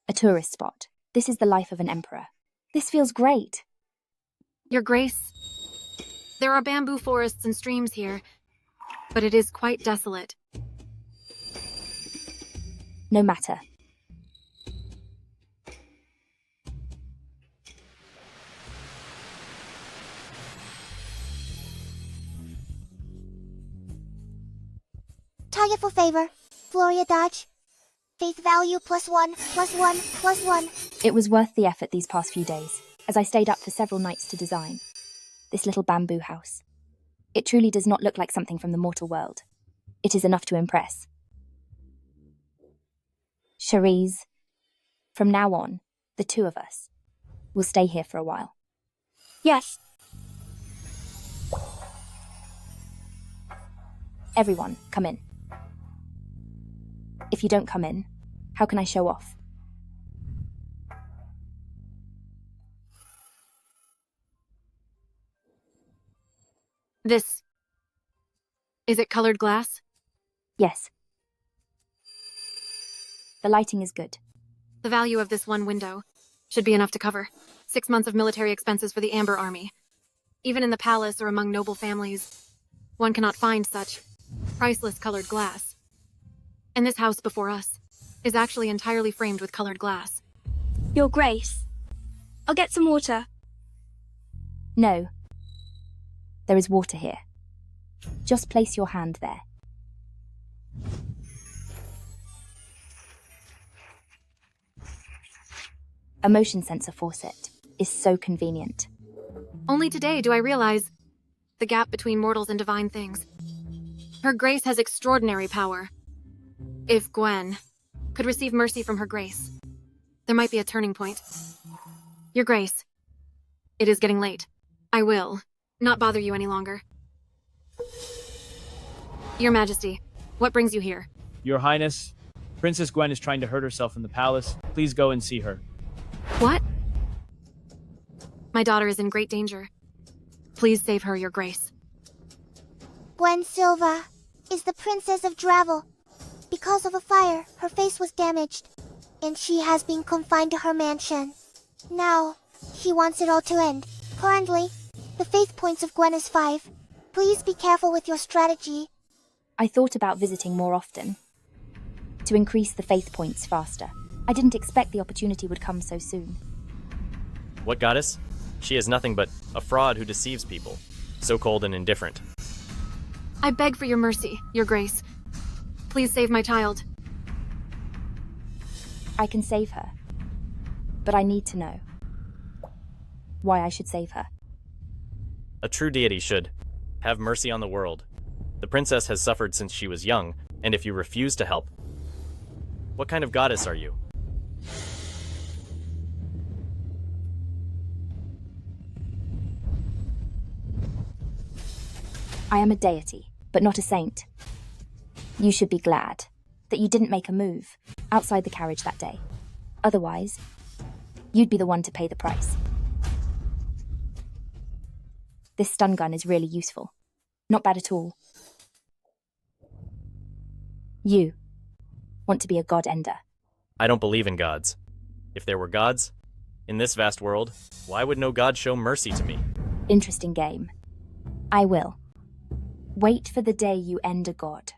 A tourist spot. This is the life of an emperor. This feels great. Your Grace, there are bamboo forests and streams here, but it is quite desolate. No matter. Target for favor. Floria dodge. Faith value +1, +1, +1. It was worth the effort these past few days, as I stayed up for several nights to design this little bamboo house. It truly does not look like something from the mortal world. It is enough to impress. Cherise, from now on, the 2 of us will stay here for a while. Yes. Everyone, come in. If you don't come in, how can I show off? This... is it colored glass? Yes. The lighting is good. The value of this one window should be enough to cover 6 months of military expenses for the Amber Army. Even in the palace or among noble families, one cannot find such priceless colored glass. And this house before us is actually entirely framed with colored glass. Your Grace, I'll get some water. No. There is water here. Just place your hand there. A motion sensor faucet is so convenient. Only today do I realize the gap between mortals and divine things. Her Grace has extraordinary power. If Gwen could receive mercy from Her Grace, there might be a turning point. Your Grace, it is getting late. I will not bother you any longer. Your Majesty, what brings you here? Your Highness, Princess Gwen is trying to hurt herself in the palace. Please go and see her. What? My daughter is in great danger. Please save her, Your Grace. Gwen Silva is the Princess of Dravel. Because of a fire, her face was damaged, and she has been confined to her mansion. Now, she wants it all to end. Currently, the faith points of Gwen is 5. Please be careful with your strategy. I thought about visiting more often, to increase the faith points faster. I didn't expect the opportunity would come so soon. What goddess? She is nothing but a fraud who deceives people, so cold and indifferent. I beg for your mercy, your grace. Please save my child. I can save her, but I need to know why I should save her. A true deity should have mercy on the world. The princess has suffered since she was young, and if you refuse to help, what kind of goddess are you? I am a deity, but not a saint. You should be glad that you didn't make a move outside the carriage that day. Otherwise, you'd be the one to pay the price. This stun gun is really useful. Not bad at all. You want to be a god ender. I don't believe in gods. If there were gods, in this vast world, why would no god show mercy to me? Interesting game. I will. Wait for the day you end a god.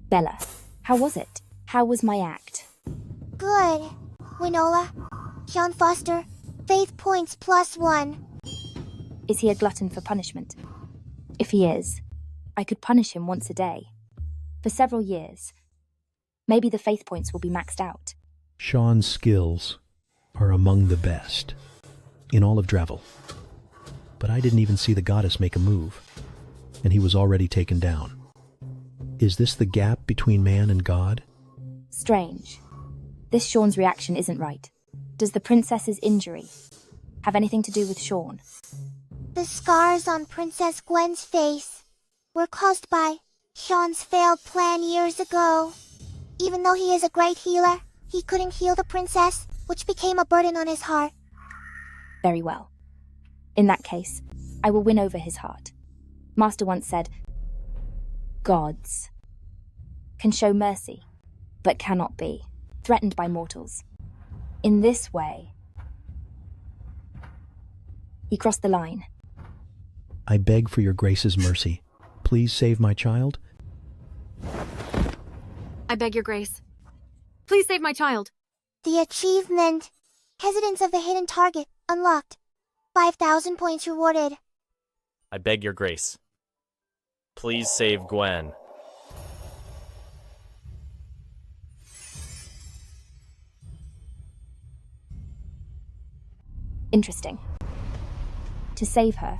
Bella, how was it? How was my act? Good. Winola, Sean Foster, faith points +1. Is he a glutton for punishment? If he is, I could punish him once a day. For several years. Maybe the faith points will be maxed out. Sean's skills are among the best in all of Dravel. But I didn't even see the goddess make a move, and he was already taken down. Is this the gap between man and God? Strange. This Sean's reaction isn't right. Does the princess's injury have anything to do with Sean? The scars on Princess Gwen's face were caused by Sean's failed plan years ago. Even though he is a great healer, he couldn't heal the princess, which became a burden on his heart. Very well. In that case, I will win over his heart. Master once said, gods can show mercy, but cannot be threatened by mortals. In this way, he crossed the line. I beg for your grace's mercy. Please save my child. I beg your grace. Please save my child. The achievement, Hesitance of the Hidden Target, unlocked. 5,000 points rewarded. I beg your grace. Please save Gwen. Interesting. To save her,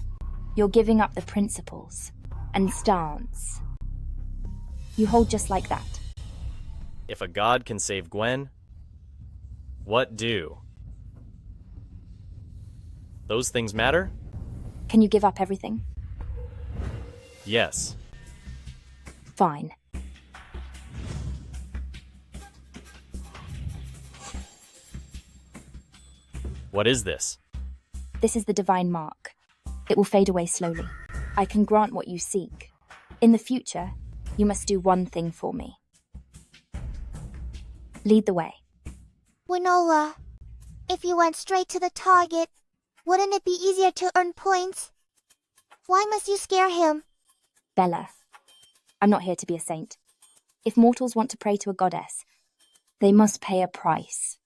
you're giving up the principles and stance you hold just like that. If a god can save Gwen, what do? Those things matter? Can you give up everything? Yes. Fine. What is this? This is the divine mark. It will fade away slowly. I can grant what you seek. In the future, you must do one thing for me. Lead the way. Winola, if you went straight to the target, wouldn't it be easier to earn points? Why must you scare him? Bella, I'm not here to be a saint. If mortals want to pray to a goddess, they must pay a price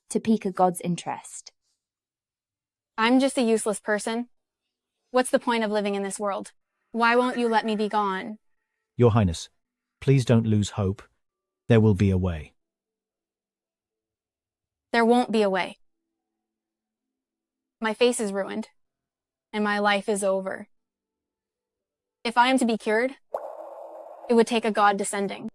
to pique a god's interest. I'm just a useless person. What's the point of living in this world? Why won't you let me be gone? Your Highness, please don't lose hope. There will be a way. There won't be a way. My face is ruined, and my life is over. If I am to be cured, it would take a god descending.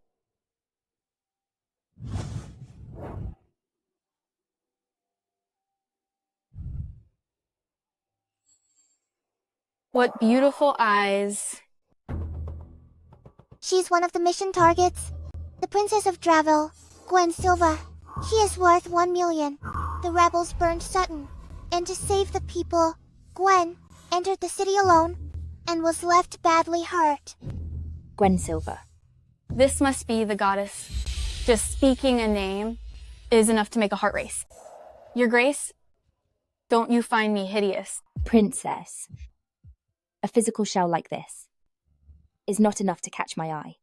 What beautiful eyes. She's one of the mission targets. The Princess of Dravel, Gwen Silva. She is worth 1 million. The rebels burned Sutton. And to save the people, Gwen entered the city alone and was left badly hurt. Gwen Silva. This must be the goddess. Just speaking a name is enough to make a heart race. Your Grace, don't you find me hideous? Princess, a physical shell like this is not enough to catch my eye.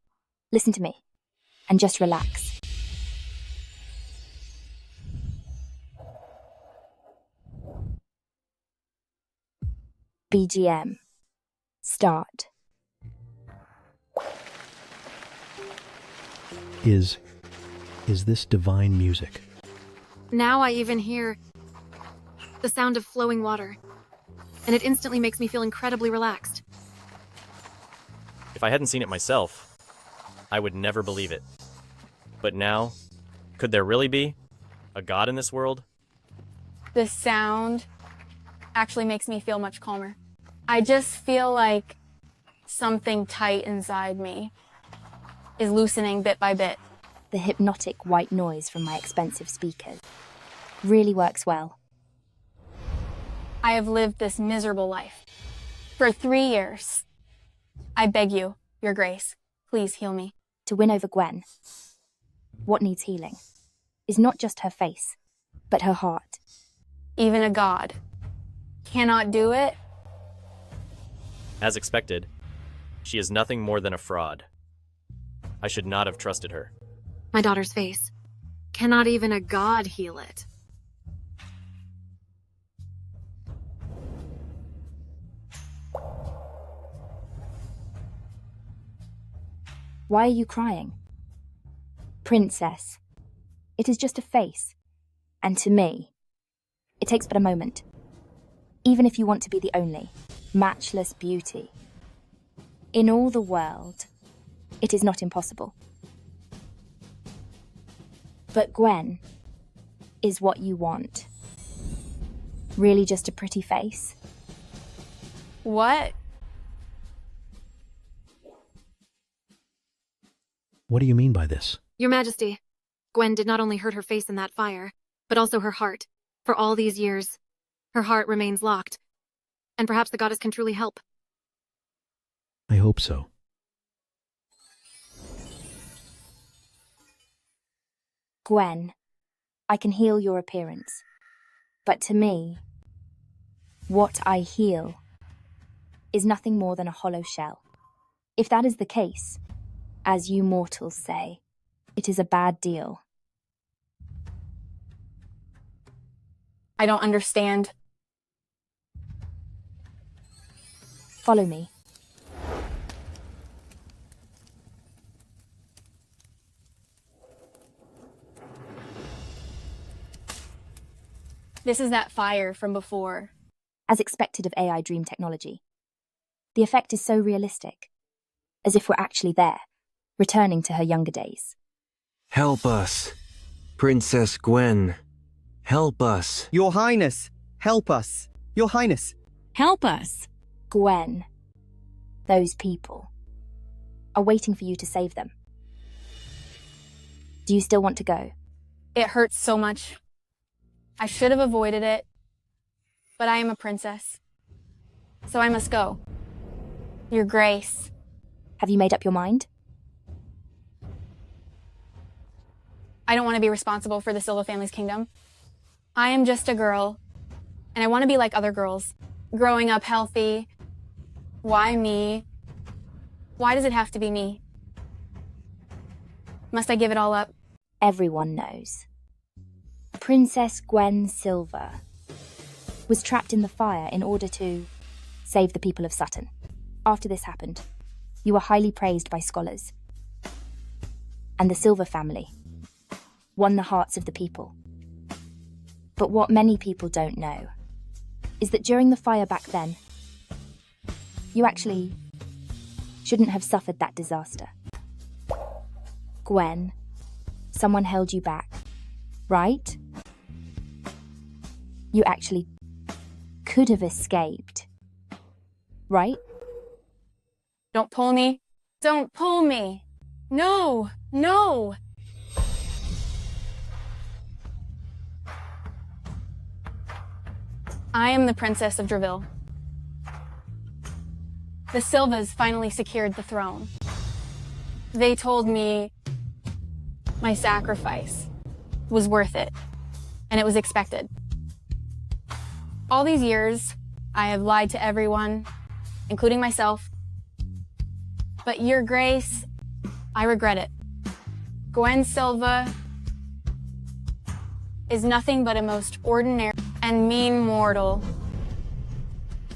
Listen to me and just relax. BGM. Start. Is this divine music? Now I even hear the sound of flowing water, and it instantly makes me feel incredibly relaxed. If I hadn't seen it myself, I would never believe it. But now, could there really be a god in this world? The sound actually makes me feel much calmer. I just feel like something tight inside me is loosening bit by bit. The hypnotic white noise from my expensive speakers really works well. I have lived this miserable life for 3 years. I beg you, Your Grace, please heal me. To win over Gwen, what needs healing is not just her face, but her heart. Even a god cannot do it. As expected, she is nothing more than a fraud. I should not have trusted her. My daughter's face. Cannot even a god heal it. Why are you crying? Princess, it is just a face. And to me, it takes but a moment. Even if you want to be the only, matchless beauty in all the world, it is not impossible. But Gwen is what you want. Really just a pretty face? What? What do you mean by this? Your Majesty, Gwen did not only hurt her face in that fire, but also her heart. For all these years, her heart remains locked. And perhaps the goddess can truly help. I hope so. Gwen, I can heal your appearance. But to me, what I heal is nothing more than a hollow shell. If that is the case, as you mortals say, it is a bad deal. I don't understand. Follow me. This is that fire from before. As expected of AI dream technology. The effect is so realistic, as if we're actually there, returning to her younger days. Help us. Princess Gwen. Help us. Your Highness, help us. Your Highness. Help us. Gwen, those people are waiting for you to save them. Do you still want to go? It hurts so much. I should have avoided it, but I am a princess, so I must go. Your Grace. Have you made up your mind? I don't want to be responsible for the Silva family's kingdom. I am just a girl, and I want to be like other girls, growing up healthy. Why me? Why does it have to be me? Must I give it all up? Everyone knows. Princess Gwen Silva was trapped in the fire in order to save the people of Sutton. After this happened, you were highly praised by scholars. And the Silva family won the hearts of the people. But what many people don't know is that during the fire back then, you actually shouldn't have suffered that disaster. Gwen, someone held you back, right? You actually could have escaped, right? Don't pull me. Don't pull me. No, no. I am the Princess of Dreville. The Silvas finally secured the throne. They told me my sacrifice was worth it, and it was expected. All these years, I have lied to everyone, including myself. But Your Grace, I regret it. Gwen Silva is nothing but a most ordinary and mean mortal.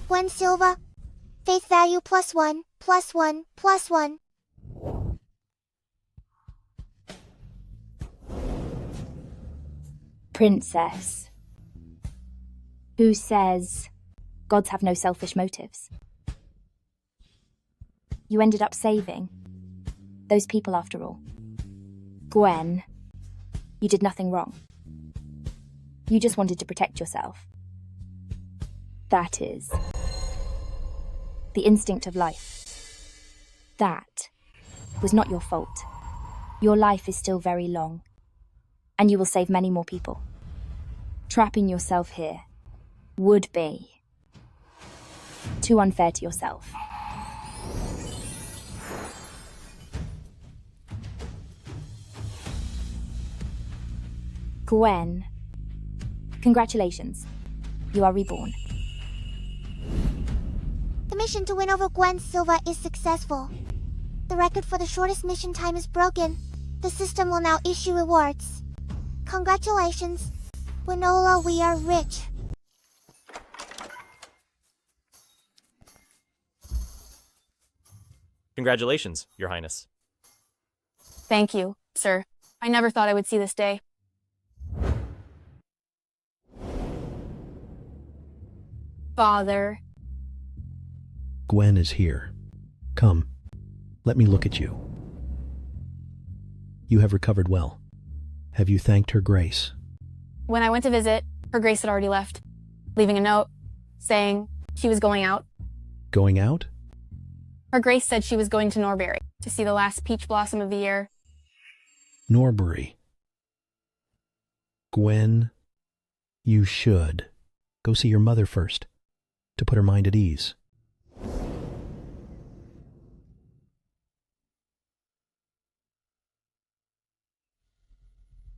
Gwen Silva, faith value +1, +1, +1. Princess. Who says gods have no selfish motives? You ended up saving those people after all. Gwen, you did nothing wrong. You just wanted to protect yourself. That is the instinct of life. That was not your fault. Your life is still very long, and you will save many more people. Trapping yourself here would be too unfair to yourself. Gwen, congratulations. You are reborn. The mission to win over Gwen Silva is successful. The record for the shortest mission time is broken. The system will now issue rewards. Congratulations. Winola, we are rich. Congratulations, Your Highness. Thank you, sir. I never thought I would see this day. Father. Gwen is here. Come, let me look at you. You have recovered well. Have you thanked her grace? When I went to visit, Her Grace had already left, leaving a note saying she was going out. Going out? Her Grace said she was going to Norbury to see the last peach blossom of the year. Norbury. Gwen, you should go see your mother first, to put her mind at ease.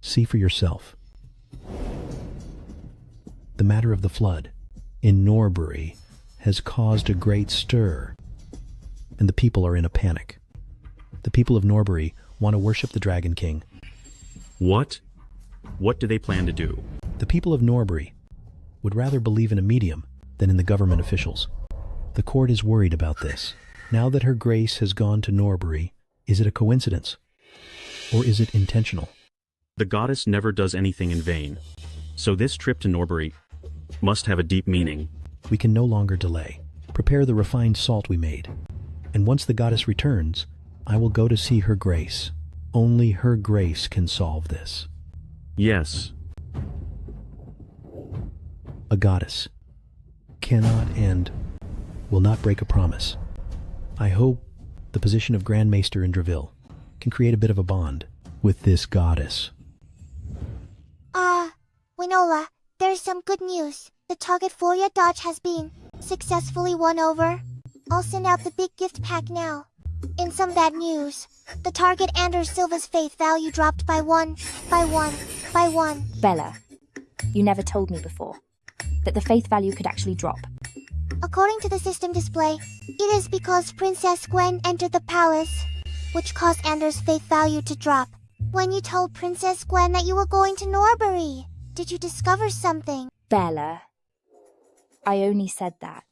See for yourself. The matter of the flood in Norbury has caused a great stir, and the people are in a panic. The people of Norbury want to worship the Dragon King. What? What do they plan to do? The people of Norbury would rather believe in a medium than in the government officials. The court is worried about this. Now that Her Grace has gone to Norbury, is it a coincidence? Or is it intentional? The goddess never does anything in vain. So this trip to Norbury must have a deep meaning. We can no longer delay. Prepare the refined salt we made. And once the goddess returns, I will go to see Her Grace. Only Her Grace can solve this. Yes. A goddess cannot and will not break a promise. I hope the position of Grand Maester in Draville can create a bit of a bond with this goddess. Winola, there's some good news. The target for your dodge has been successfully won over. I'll send out the big gift pack now. In some bad news, the target Anders Silva's faith value dropped by 1. Bella, you never told me before that the faith value could actually drop. According to the system display, it is because Princess Gwen entered the palace, which caused Anders' faith value to drop. When you told Princess Gwen that you were going to Norbury, did you discover something? Bella, I only said that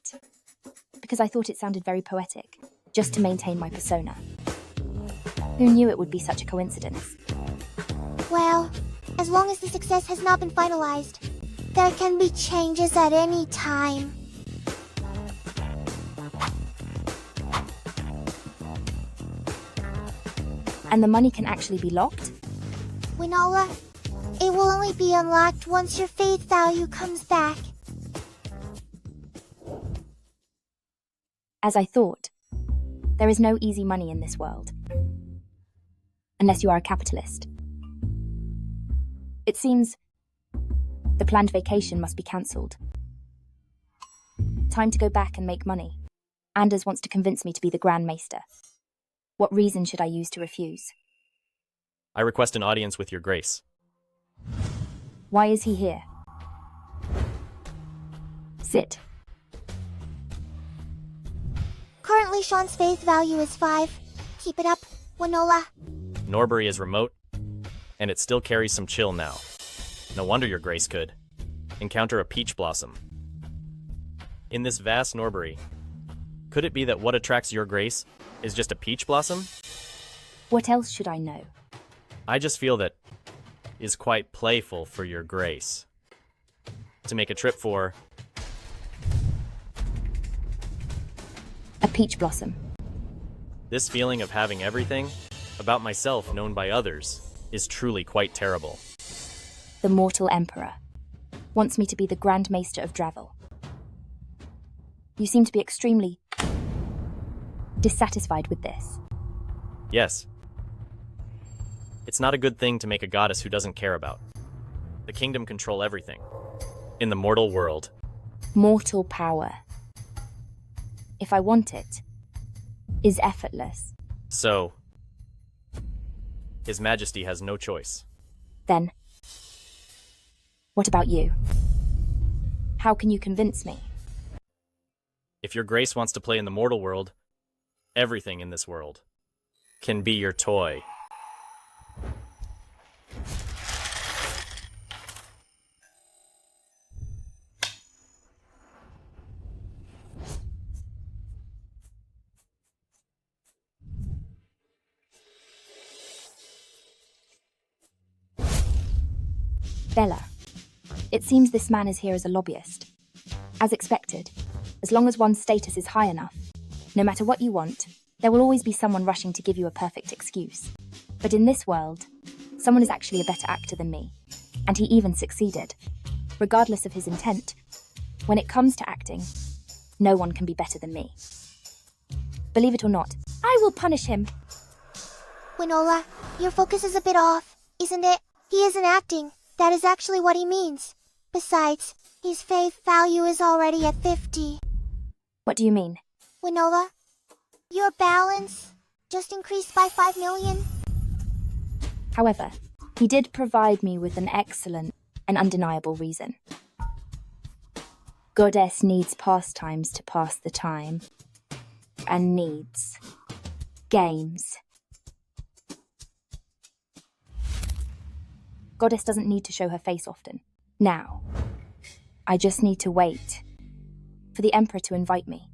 because I thought it sounded very poetic, just to maintain my persona. Who knew it would be such a coincidence? Well, as long as the success has not been finalized, there can be changes at any time. And the money can actually be locked? Winola, it will only be unlocked once your faith value comes back. As I thought, there is no easy money in this world. Unless you are a capitalist. It seems the planned vacation must be cancelled. Time to go back and make money. Anders wants to convince me to be the Grand Maester. What reason should I use to refuse? I request an audience with your grace. Why is he here? Sit. Currently, Sean's faith value is 5. Keep it up, Winola. Norbury is remote, and it still carries some chill now. No wonder your grace could encounter a peach blossom. In this vast Norbury, could it be that what attracts your grace is just a peach blossom? What else should I know? I just feel that is quite playful for your grace. To make a trip for a peach blossom. This feeling of having everything about myself known by others is truly quite terrible. The mortal emperor wants me to be the Grand Maester of Dravel. You seem to be extremely dissatisfied with this. Yes. It's not a good thing to make a goddess who doesn't care about the kingdom control everything in the mortal world. Mortal power, if I want it, is effortless. So, His Majesty has no choice. Then, what about you? How can you convince me? If your grace wants to play in the mortal world, everything in this world can be your toy. Bella, it seems this man is here as a lobbyist. As expected, as long as one's status is high enough, no matter what you want, there will always be someone rushing to give you a perfect excuse. But in this world, someone is actually a better actor than me, and he even succeeded. Regardless of his intent, when it comes to acting, no one can be better than me. Believe it or not, I will punish him. Winola, your focus is a bit off, isn't it? He isn't acting. That is actually what he means. Besides, his faith value is already at 50. What do you mean? Winola, your balance just increased by 5 million. However, he did provide me with an excellent and undeniable reason. Goddess needs pastimes to pass the time, and needs games. Goddess doesn't need to show her face often. Now, I just need to wait for the Emperor to invite me.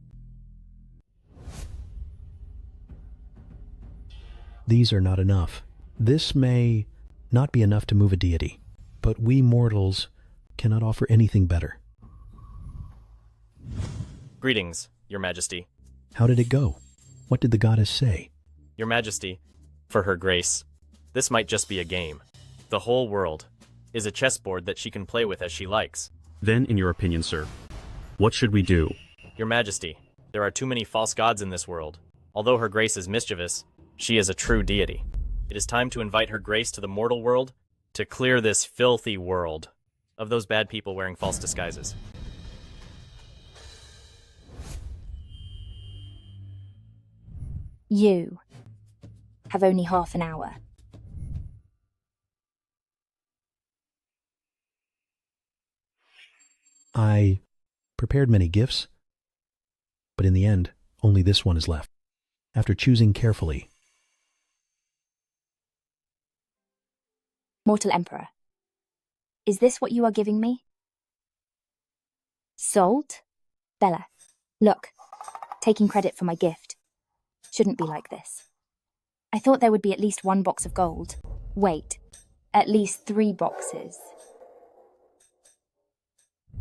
These are not enough. This may not be enough to move a deity, but we mortals cannot offer anything better. Greetings, Your Majesty. How did it go? What did the goddess say? Your Majesty, for her grace, this might just be a game. The whole world is a chessboard that she can play with as she likes. Then, in your opinion, sir, what should we do? Your Majesty, there are too many false gods in this world. Although her grace is mischievous, she is a true deity. It is time to invite her grace to the mortal world to clear this filthy world of those bad people wearing false disguises. You have only half an hour. I prepared many gifts, but in the end, only this one is left. After choosing carefully. Mortal Emperor, is this what you are giving me? Salt? Bella, look, taking credit for my gift. Shouldn't be like this. I thought there would be at least 1 box of gold. Wait, at least 3 boxes.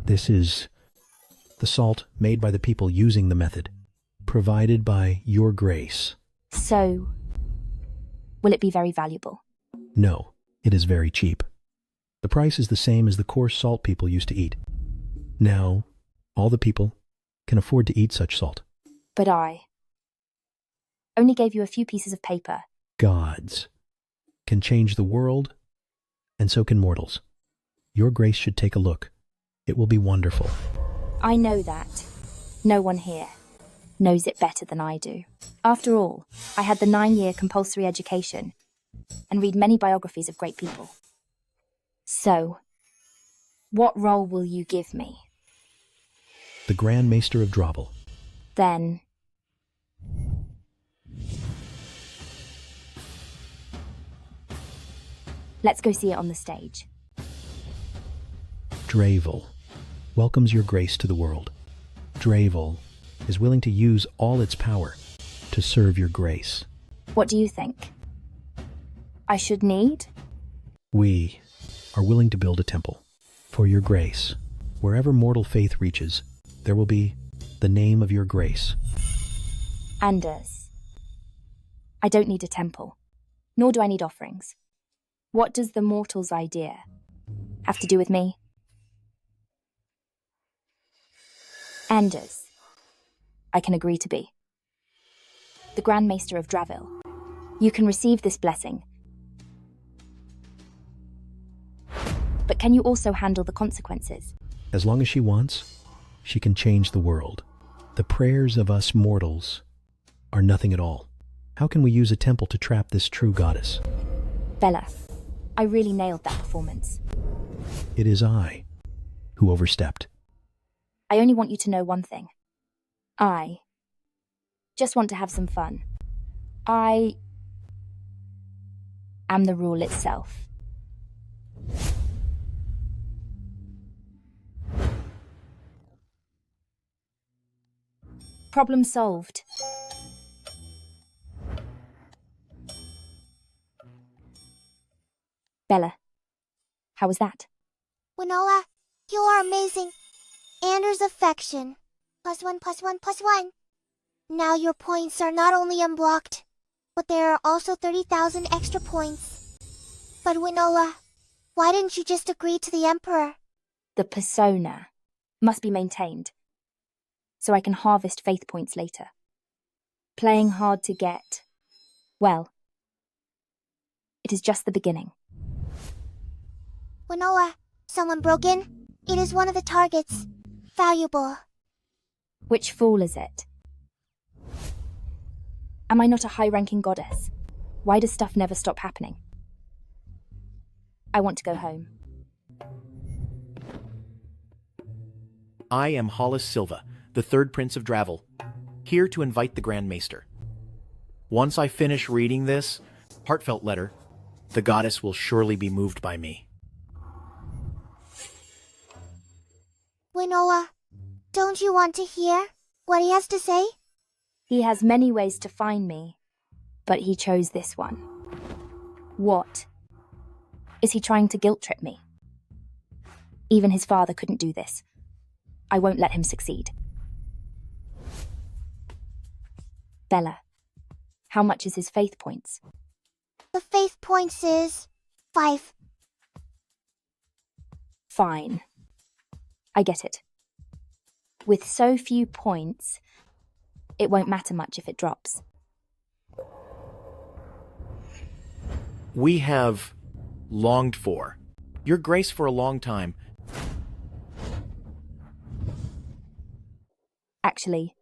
This is the salt made by the people using the method, provided by your grace. So, will it be very valuable? No, it is very cheap. The price is the same as the coarse salt people used to eat. Now, all the people can afford to eat such salt. But I only gave you a few pieces of paper. Gods can change the world, and so can mortals. Your grace should take a look. It will be wonderful. I know that. No one here knows it better than I do. After all, I had the 9-year compulsory education and read many biographies of great people. So, what role will you give me? The Grand Maester of Dravel. Then, let's go see it on the stage. Dravel welcomes your grace to the world. Dravel is willing to use all its power to serve your grace. What do you think? I should need? We are willing to build a temple for your grace. Wherever mortal faith reaches, there will be the name of your grace. Anders, I don't need a temple, nor do I need offerings. What does the mortal's idea have to do with me? Anders, I can agree to be. The Grand Maester of Dravel, you can receive this blessing. But can you also handle the consequences? As long as she wants, she can change the world. The prayers of us mortals are nothing at all. How can we use a temple to trap this true goddess? Bella, I really nailed that performance. It is I who overstepped. I only want you to know one thing. I just want to have some fun. I am the rule itself. Problem solved. Bella, how was that? Winnola, you are amazing. Anders' affection. +1, +1, +1. Now your points are not only unblocked, but there are also 30,000 extra points. But Winnola, why didn't you just agree to the Emperor? The persona must be maintained, so I can harvest faith points later. Playing hard to get, well, it is just the beginning. Winnola, someone broke in. It is one of the targets. Valuable. Which fool is it? Am I not a high-ranking goddess? Why does stuff never stop happening? I want to go home. I am Hollis Silva, the third Prince of Dravel, here to invite the Grand Maester. Once I finish reading this heartfelt letter, the goddess will surely be moved by me. Winnola, don't you want to hear what he has to say? He has many ways to find me, but he chose this one. What? Is he trying to guilt-trip me? Even his father couldn't do this. I won't let him succeed. Bella, how much is his faith points? The faith points is 5. Fine. I get it. With so few points, it won't matter much if it drops. We have longed for your grace for a long time. Actually,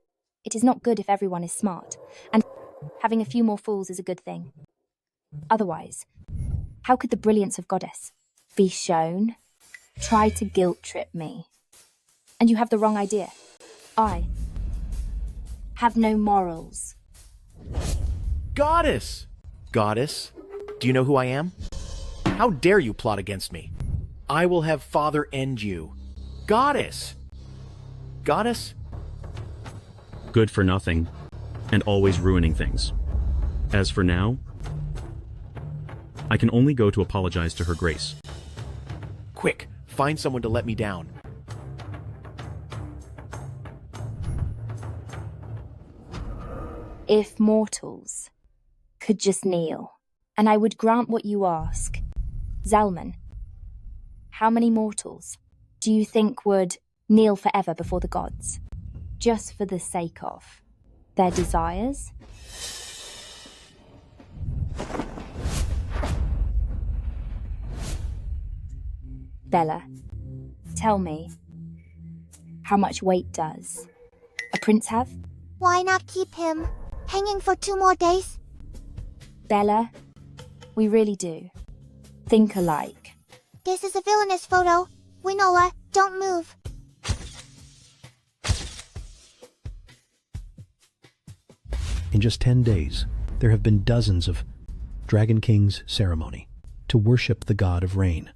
it is not good if everyone is smart, and having a few more fools is a good thing. Otherwise, how could the brilliance of Goddess be shown? Try to guilt-trip me. And you have the wrong idea. I have no morals. Goddess! Goddess, do you know who I am? How dare you plot against me? I will have Father end you. Goddess! Goddess? Good for nothing, and always ruining things. As for now, I can only go to apologize to Her Grace. Quick, find someone to let me down. If mortals could just kneel, and I would grant what you ask. Zalman, how many mortals do you think would kneel forever before the gods? Just for the sake of their desires? Bella, tell me, how much weight does a prince have? Why not keep him hanging for 2 more days? Bella, we really do think alike. This is a villainous photo. Winoa, don't move. In just 10 days, there have been dozens of Dragon King's ceremony to worship the god of rain.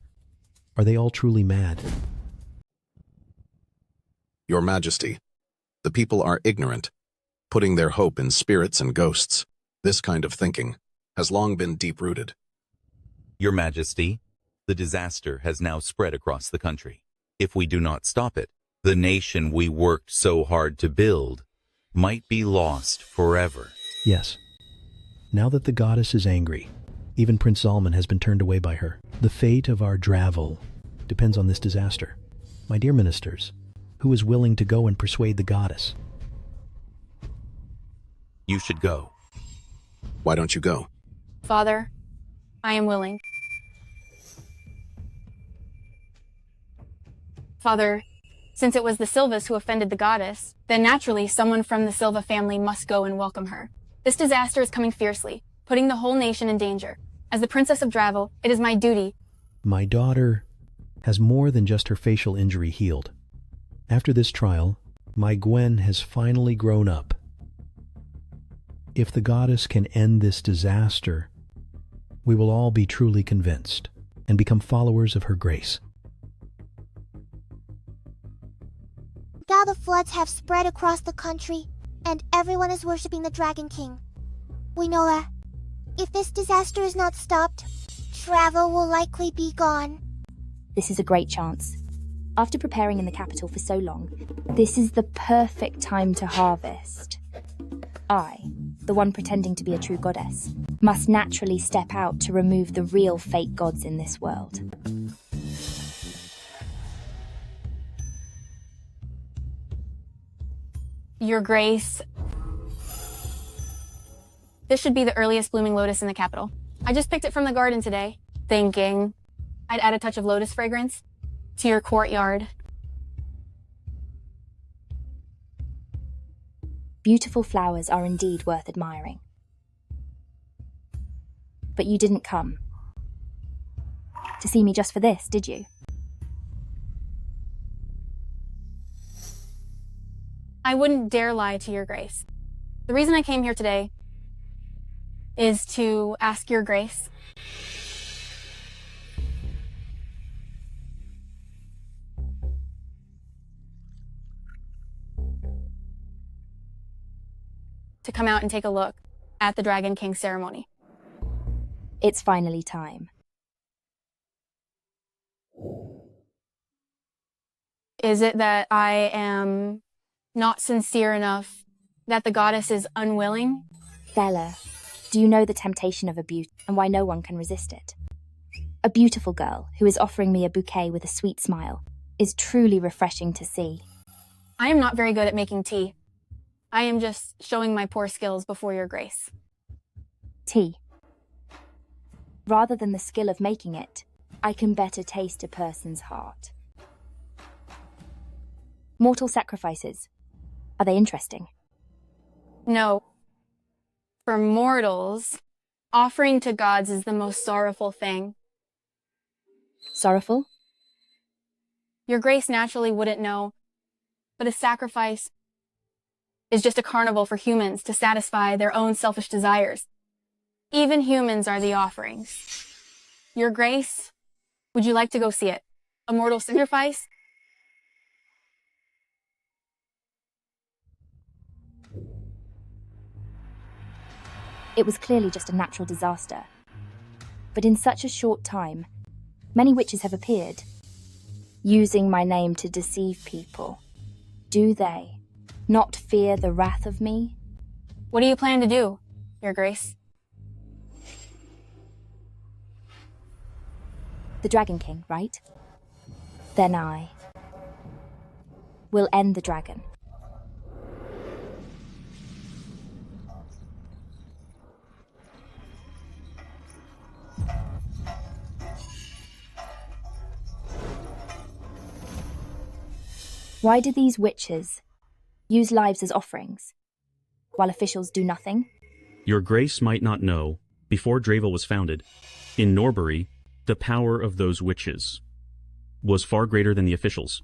Are they all truly mad? Your Majesty, the people are ignorant, putting their hope in spirits and ghosts. This kind of thinking has long been deep-rooted. Your Majesty, the disaster has now spread across the country. If we do not stop it, the nation we worked so hard to build might be lost forever. Yes. Now that the goddess is angry, even Prince Zalman has been turned away by her. The fate of our Dravel depends on this disaster. My dear ministers, who is willing to go and persuade the goddess? You should go. Why don't you go? Father, I am willing. Father, since it was the Silvas who offended the goddess, then naturally someone from the Silva family must go and welcome her. This disaster is coming fiercely, putting the whole nation in danger. As the Princess of Dravel, it is my duty. My daughter has more than just her facial injury healed. After this trial, my Gwen has finally grown up. If the goddess can end this disaster, we will all be truly convinced and become followers of her grace. Now the floods have spread across the country, and everyone is worshipping the Dragon King. Winoa, if this disaster is not stopped, travel will likely be gone. This is a great chance. After preparing in the capital for so long, this is the perfect time to harvest. I, the one pretending to be a true goddess, must naturally step out to remove the real fake gods in this world. Your Grace, this should be the earliest blooming lotus in the capital. I just picked it from the garden today, thinking I'd add a touch of lotus fragrance to your courtyard. Beautiful flowers are indeed worth admiring. But you didn't come to see me just for this, did you? I wouldn't dare lie to your Grace. The reason I came here today is to ask your Grace to come out and take a look at the Dragon King ceremony. It's finally time. Is it that I am not sincere enough, that the goddess is unwilling? Bella, do you know the temptation of a beauty and why no one can resist it? A beautiful girl who is offering me a bouquet with a sweet smile is truly refreshing to see. I am not very good at making tea. I am just showing my poor skills before your Grace. Tea. Rather than the skill of making it, I can better taste a person's heart. Mortal sacrifices. Are they interesting? No. For mortals, offering to gods is the most sorrowful thing. Sorrowful? Your Grace naturally wouldn't know, but a sacrifice is just a carnival for humans to satisfy their own selfish desires. Even humans are the offerings. Your Grace, would you like to go see it? A mortal sacrifice? It was clearly just a natural disaster. But in such a short time, many witches have appeared, using my name to deceive people. Do they not fear the wrath of me? What do you plan to do, Your Grace? The Dragon King, right? Then I will end the dragon. Why do these witches use lives as offerings? while officials do nothing? Your Grace might not know, before Dravel was founded, in Norbury, the power of those witches was far greater than the officials.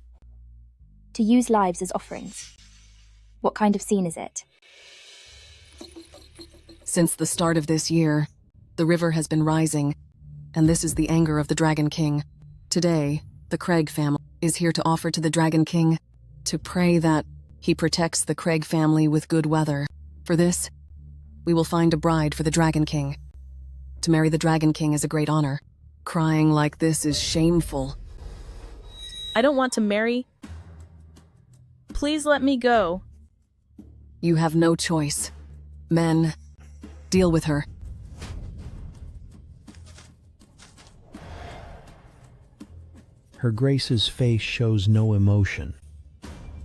To use lives as offerings. What kind of scene is it? Since the start of this year, the river has been rising, and this is the anger of the Dragon King. Today, the Craig family is here to offer to the Dragon King to pray that he protects the Craig family with good weather. For this, we will find a bride for the Dragon King. To marry the Dragon King is a great honor. Crying like this is shameful. I don't want to marry. Please let me go. You have no choice. Men, deal with her. Her Grace's face shows no emotion.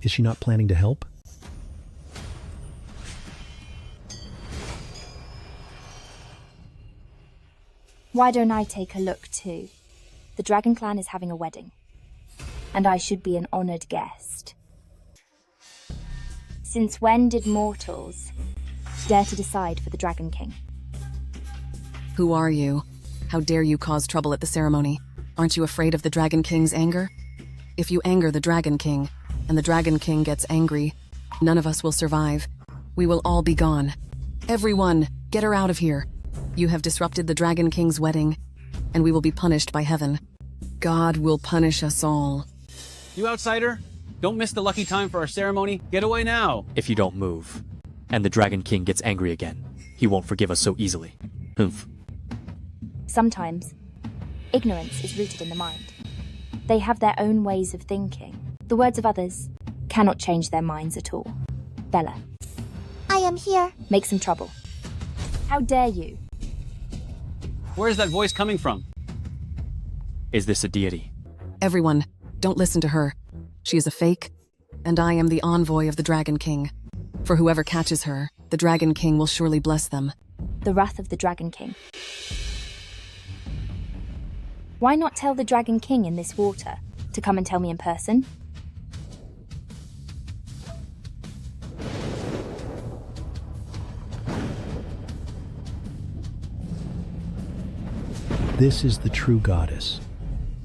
Is she not planning to help? Why don't I take a look too? The Dragon Clan is having a wedding, and I should be an honored guest. Since when did mortals dare to decide for the Dragon King? Who are you? How dare you cause trouble at the ceremony? Aren't you afraid of the Dragon King's anger? If you anger the Dragon King, and the Dragon King gets angry, none of us will survive. We will all be gone. Everyone, get her out of here. You have disrupted the Dragon King's wedding, and we will be punished by heaven. God will punish us all. You outsider, don't miss the lucky time for our ceremony. Get away now. If you don't move, and the Dragon King gets angry again, he won't forgive us so easily. Humph. Sometimes, ignorance is rooted in the mind. They have their own ways of thinking. The words of others cannot change their minds at all. Bella. I am here. Make some trouble. How dare you? Where is that voice coming from? Is this a deity? Everyone, don't listen to her. She is a fake, and I am the envoy of the Dragon King. For whoever catches her, the Dragon King will surely bless them. The wrath of the Dragon King. Why not tell the Dragon King in this water to come and tell me in person? This is the true goddess.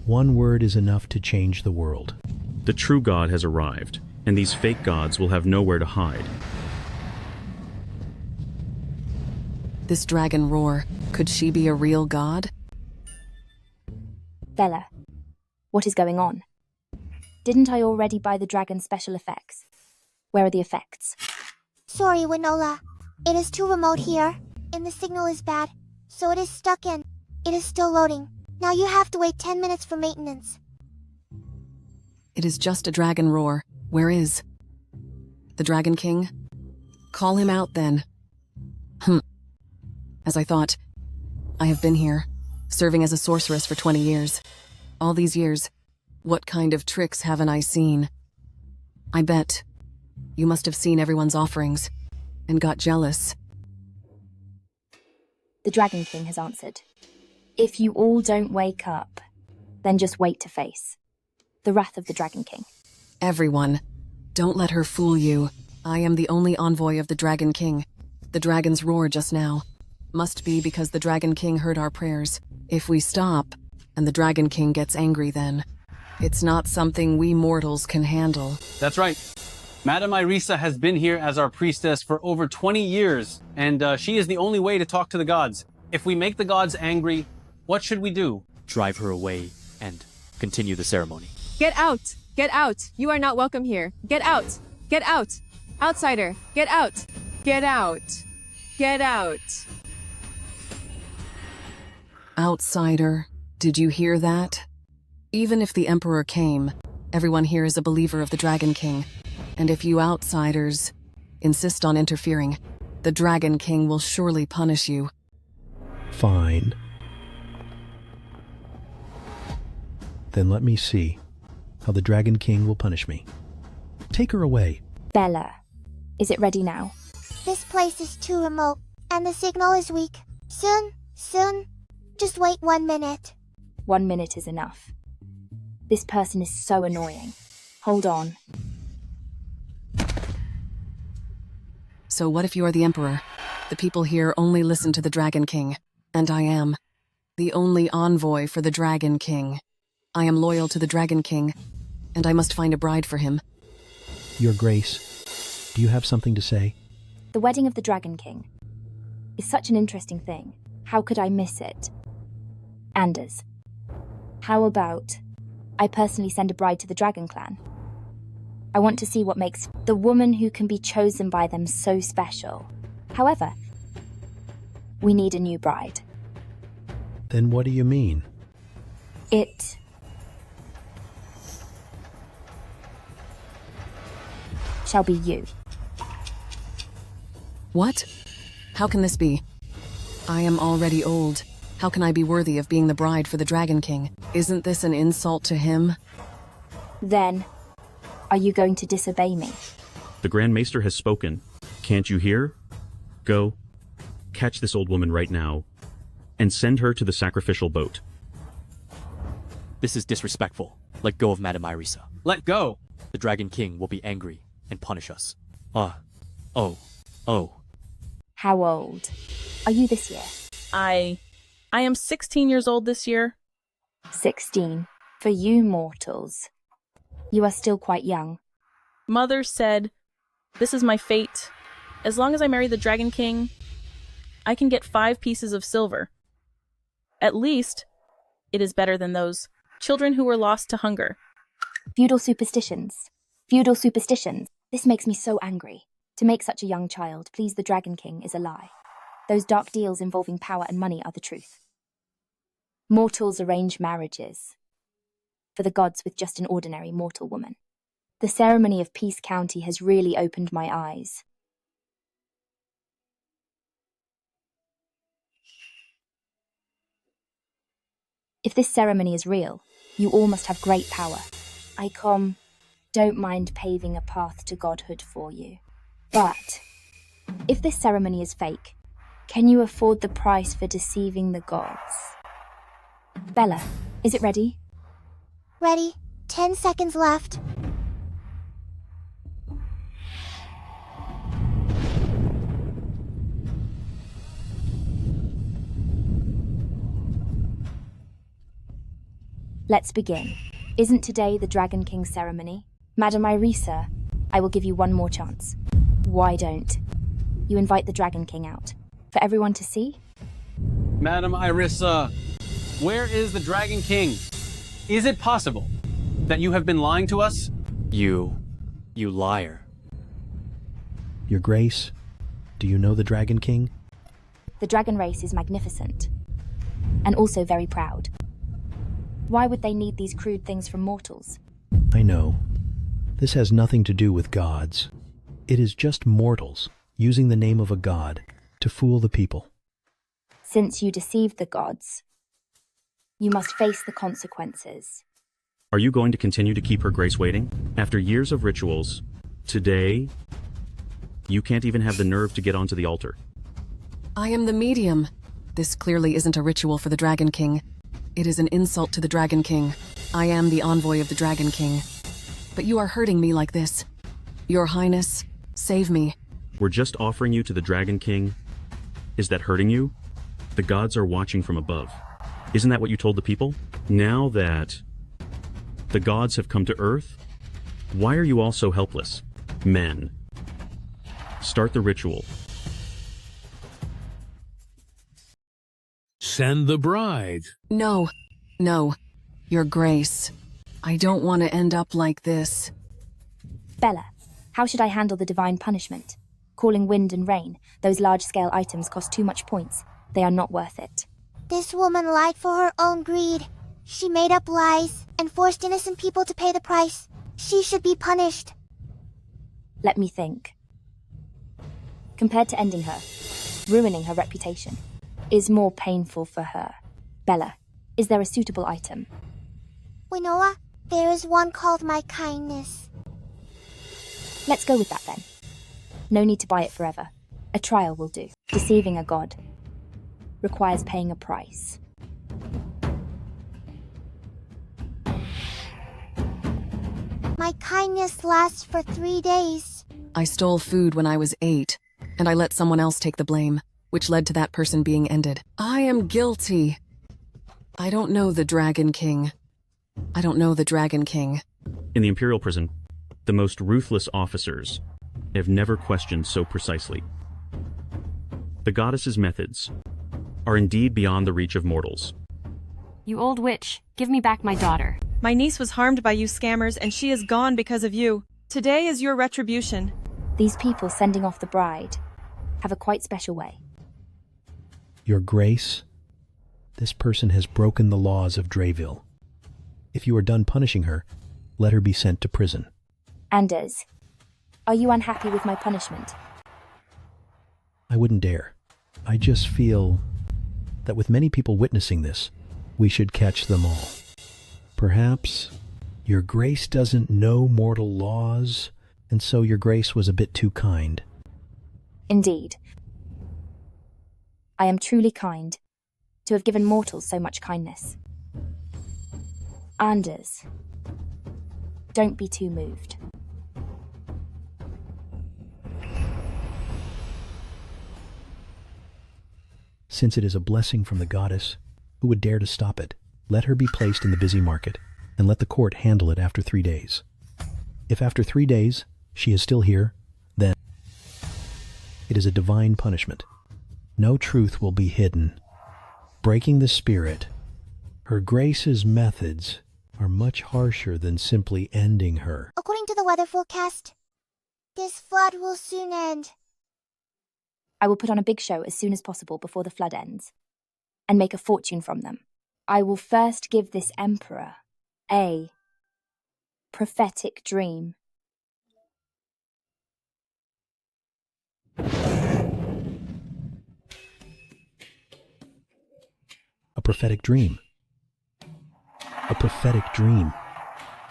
One word is enough to change the world. The true god has arrived, and these fake gods will have nowhere to hide. This dragon roar, could she be a real god? Bella, what is going on? Didn't I already buy the dragon's special effects? Where are the effects? Sorry, Winola. It is too remote here, and the signal is bad, so it is stuck in. It is still loading. Now you have to wait 10 minutes for maintenance. It is just a dragon roar. Where is the Dragon King? Call him out then. As I thought, I have been here, serving as a sorceress for 20 years. All these years, what kind of tricks haven't I seen? I bet you must have seen everyone's offerings and got jealous. The Dragon King has answered. If you all don't wake up, then just wait to face the wrath of the Dragon King. Everyone, don't let her fool you. I am the only envoy of the Dragon King. The dragon's roar just now must be because the Dragon King heard our prayers. If we stop, and the Dragon King gets angry then, it's not something we mortals can handle. That's right. Madame Irisa has been here as our priestess for over 20 years, and she is the only way to talk to the gods. If we make the gods angry, what should we do? Drive her away and continue the ceremony. Get out! Get out! You are not welcome here. Get out! Get out! Outsider! Get out! Get out! Get out! Outsider, did you hear that? Even if the Emperor came, everyone here is a believer of the Dragon King. And if you outsiders insist on interfering, the Dragon King will surely punish you. Fine. Then let me see how the Dragon King will punish me. Take her away. Bella, is it ready now? This place is too remote, and the signal is weak. Soon. Just wait 1 minute. 1 minute is enough. This person is so annoying. Hold on. So what if you are the Emperor? The people here only listen to the Dragon King, and I am the only envoy for the Dragon King. I am loyal to the Dragon King, and I must find a bride for him. Your Grace, do you have something to say? The wedding of the Dragon King is such an interesting thing. How could I miss it? Anders, how about I personally send a bride to the Dragon Clan? I want to see what makes the woman who can be chosen by them so special. However, we need a new bride. Then what do you mean? It shall be you. What? How can this be? I am already old. How can I be worthy of being the bride for the Dragon King? Isn't this an insult to him? Then, are you going to disobey me? The Grand Maester has spoken. Can't you hear? Go, catch this old woman right now, and send her to the sacrificial boat. This is disrespectful. Let go of Madame Irisa. Let go! The Dragon King will be angry and punish us. Oh. How old are you this year? I am 16 years old this year. 16. For you mortals. You are still quite young. Mother said, this is my fate. As long as I marry the Dragon King, I can get 5 pieces of silver. At least, it is better than those children who were lost to hunger. Feudal superstitions. Feudal superstitions. This makes me so angry. To make such a young child please the Dragon King is a lie. Those dark deals involving power and money are the truth. Mortals arrange marriages for the gods with just an ordinary mortal woman. The ceremony of Peace County has really opened my eyes. If this ceremony is real, you all must have great power. I don't mind paving a path to godhood for you. But if this ceremony is fake, can you afford the price for deceiving the gods? Bella, is it ready? Ready. 10 seconds left. Let's begin. Isn't today the Dragon King ceremony? Madame Irisa, I will give you one more chance. Why don't you invite the Dragon King out for everyone to see? Madame Irisa, where is the Dragon King? Is it possible that you have been lying to us? You liar. Your Grace, do you know the Dragon King? The dragon race is magnificent, and also very proud. Why would they need these crude things from mortals? I know. This has nothing to do with gods. It is just mortals using the name of a god to fool the people. Since you deceived the gods, you must face the consequences. Are you going to continue to keep her Grace waiting? After years of rituals, today, you can't even have the nerve to get onto the altar. I am the medium. This clearly isn't a ritual for the Dragon King. It is an insult to the Dragon King. I am the envoy of the Dragon King. But you are hurting me like this. Your Highness, save me. We're just offering you to the Dragon King. Is that hurting you? The gods are watching from above. Isn't that what you told the people? Now that the gods have come to Earth, why are you all so helpless? Men, start the ritual. Send the bride. No, Your Grace. I don't want to end up like this. Bella, how should I handle the divine punishment? Calling wind and rain, those large-scale items cost too much points. They are not worth it. This woman lied for her own greed. She made up lies and forced innocent people to pay the price. She should be punished. Let me think. Compared to ending her, ruining her reputation is more painful for her. Bella, is there a suitable item? Winnoa, there is one called my kindness. Let's go with that then. No need to buy it forever. A trial will do. Deceiving a god requires paying a price. My kindness lasts for 3 days. I stole food when I was 8. and I let someone else take the blame, which led to that person being ended. I am guilty. I don't know the Dragon King. I don't know the Dragon King. In the Imperial prison, the most ruthless officers have never questioned so precisely. The goddess's methods are indeed beyond the reach of mortals. You old witch, give me back my daughter. My niece was harmed by you scammers, and she is gone because of you. Today is your retribution. These people sending off the bride have a quite special way. Your Grace, this person has broken the laws of Drayville. If you are done punishing her, let her be sent to prison. Anders, are you unhappy with my punishment? I wouldn't dare. I just feel that with many people witnessing this, we should catch them all. Perhaps your Grace doesn't know mortal laws, and so your Grace was a bit too kind. Indeed. I am truly kind to have given mortals so much kindness. Anders, don't be too moved. Since it is a blessing from the goddess, who would dare to stop it? Let her be placed in the busy market, and let the court handle it after 3 days. If after 3 days she is still here, then it is a divine punishment. No truth will be hidden. Breaking the spirit, her Grace's methods are much harsher than simply ending her. According to the weather forecast, this flood will soon end. I will put on a big show as soon as possible before the flood ends, and make a fortune from them. I will first give this emperor a prophetic dream. A prophetic dream. A prophetic dream.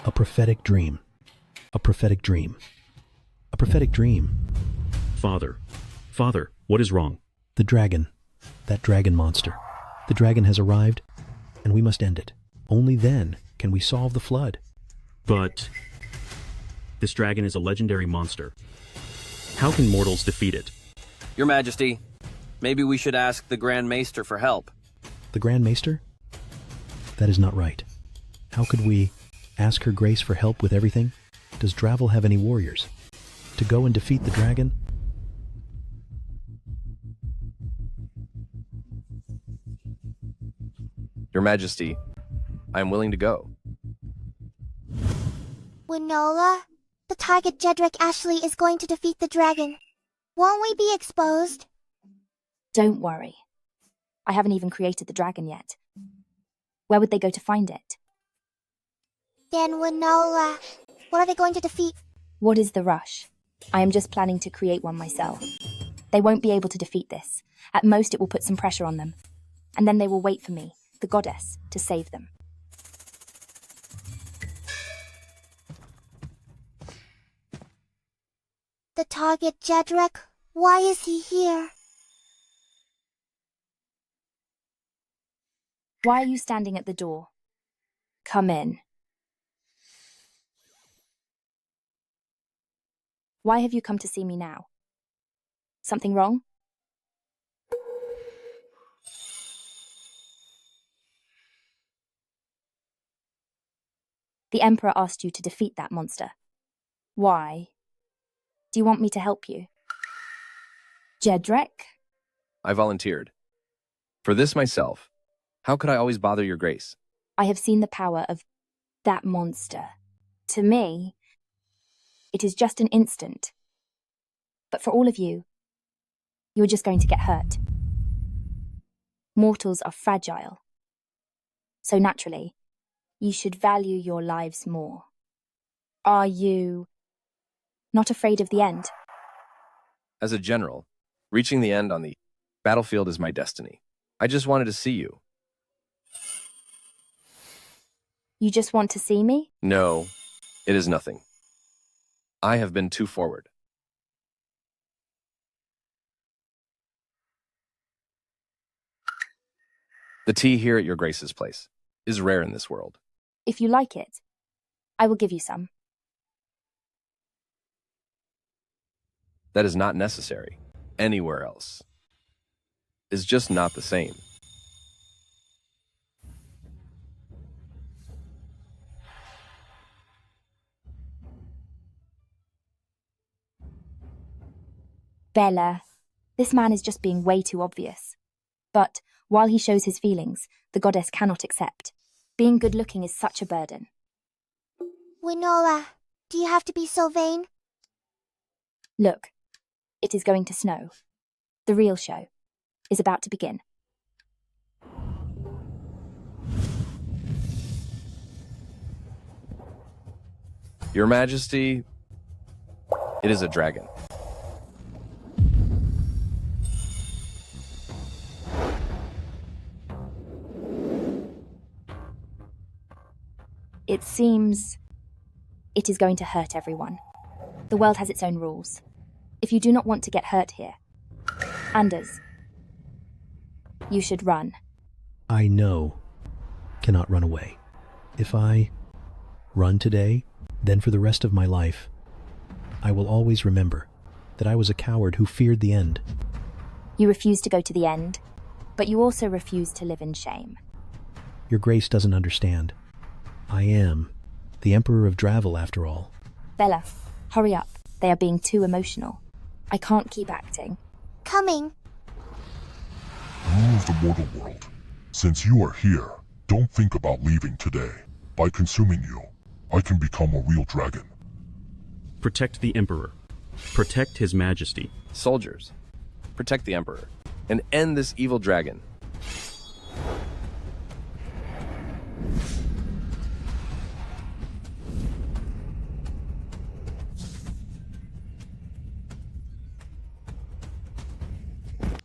A prophetic dream. A prophetic dream. A prophetic dream. Father, what is wrong? The dragon. That dragon monster. The dragon has arrived, and we must end it. Only then can we solve the flood. But this dragon is a legendary monster. How can mortals defeat it? Your Majesty, maybe we should ask the Grand Maester for help. The Grand Maester? That is not right. How could we ask her Grace for help with everything? Does Drayville have any warriors? To go and defeat the dragon? Your Majesty, I am willing to go. Winola, the target Jedrick Ashley is going to defeat the dragon. Won't we be exposed? Don't worry. I haven't even created the dragon yet. Where would they go to find it? Then Winola, what are they going to defeat? What is the rush? I am just planning to create one myself. They won't be able to defeat this. At most it will put some pressure on them. And then they will wait for me, the goddess, to save them. The target Jedrick? Why is he here? Why are you standing at the door? Come in. Why have you come to see me now? Something wrong? The Emperor asked you to defeat that monster. Why? Do you want me to help you? Jedrick? I volunteered. For this myself, how could I always bother your Grace? I have seen the power of that monster. To me, it is just an instant. But for all of you, you're just going to get hurt. Mortals are fragile. So naturally, you should value your lives more. Are you not afraid of the end? As a general, reaching the end on the battlefield is my destiny. I just wanted to see you. You just want to see me? No, it is nothing. I have been too forward. The tea here at your Grace's place is rare in this world. If you like it, I will give you some. That is not necessary. anywhere else is just not the same. Bella, this man is just being way too obvious. But while he shows his feelings, the goddess cannot accept. Being good-looking is such a burden. Winola, do you have to be so vain? Look, it is going to snow. The real show is about to begin. Your Majesty, it is a dragon. It seems it is going to hurt everyone. The world has its own rules. If you do not want to get hurt here, Anders, you should run. I know cannot run away. If I run today, then for the rest of my life, I will always remember that I was a coward who feared the end. You refuse to go to the end, but you also refuse to live in shame. Your Grace doesn't understand. I am the Emperor of Dravel, after all. Bella, hurry up. They are being too emotional. I can't keep acting. Coming. Rule of the mortal world. Since you are here, don't think about leaving today. By consuming you, I can become a real dragon. Protect the Emperor. Protect His Majesty. Soldiers, protect the Emperor and end this evil dragon.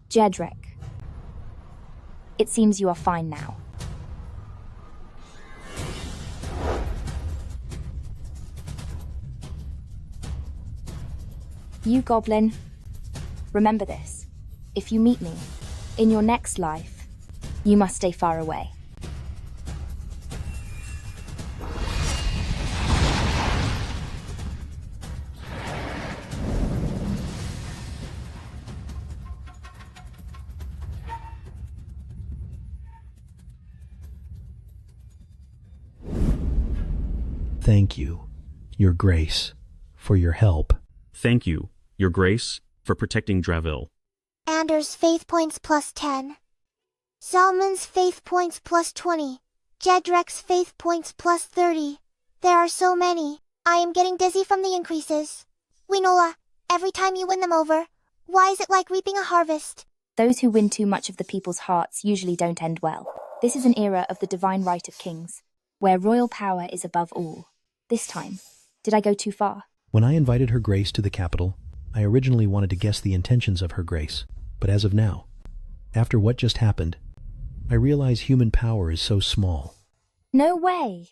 Jedrick, it seems you are fine now. You, Goblin, remember this. If you meet me, in your next life, you must stay far away. Thank you, Your Grace, for your help. Thank you, Your Grace, for protecting Dravel. Anders' faith points plus 10. Zalman's faith points plus 20. Jedrick's faith points plus 30. There are so many. I am getting dizzy from the increases. Winola, every time you win them over, why is it like reaping a harvest? Those who win too much of the people's hearts usually don't end well. This is an era of the divine right of kings, where royal power is above all. This time, did I go too far? When I invited Her Grace to the capital, I originally wanted to guess the intentions of Her Grace, but as of now, after what just happened, I realize human power is so small. No way!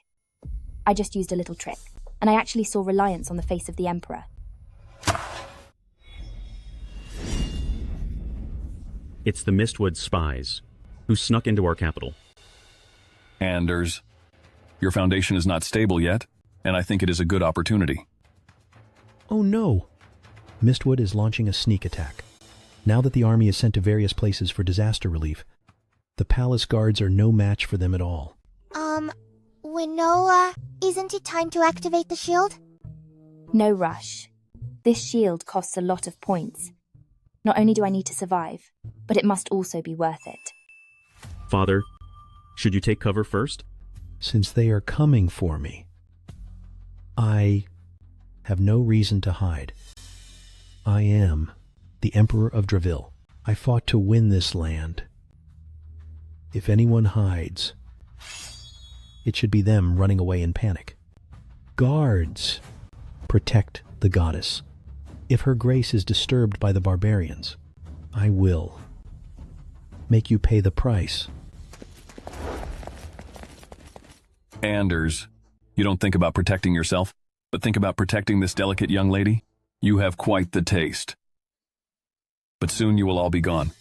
I just used a little trick, and I actually saw reliance on the face of the Emperor. It's the Mistwood spies, who snuck into our capital. Anders, your foundation is not stable yet, and I think it is a good opportunity. Oh no! Mistwood is launching a sneak attack. Now that the army is sent to various places for disaster relief, the palace guards are no match for them at all. Winola, isn't it time to activate the shield? No rush. This shield costs a lot of points. Not only do I need to survive, but it must also be worth it. Father, should you take cover first? Since they are coming for me, I have no reason to hide. I am the Emperor of Dravel. I fought to win this land. If anyone hides, it should be them running away in panic. Guards, protect the goddess. If Her Grace is disturbed by the barbarians, I will make you pay the price. Anders, you don't think about protecting yourself, but think about protecting this delicate young lady? You have quite the taste. But soon you will all be gone.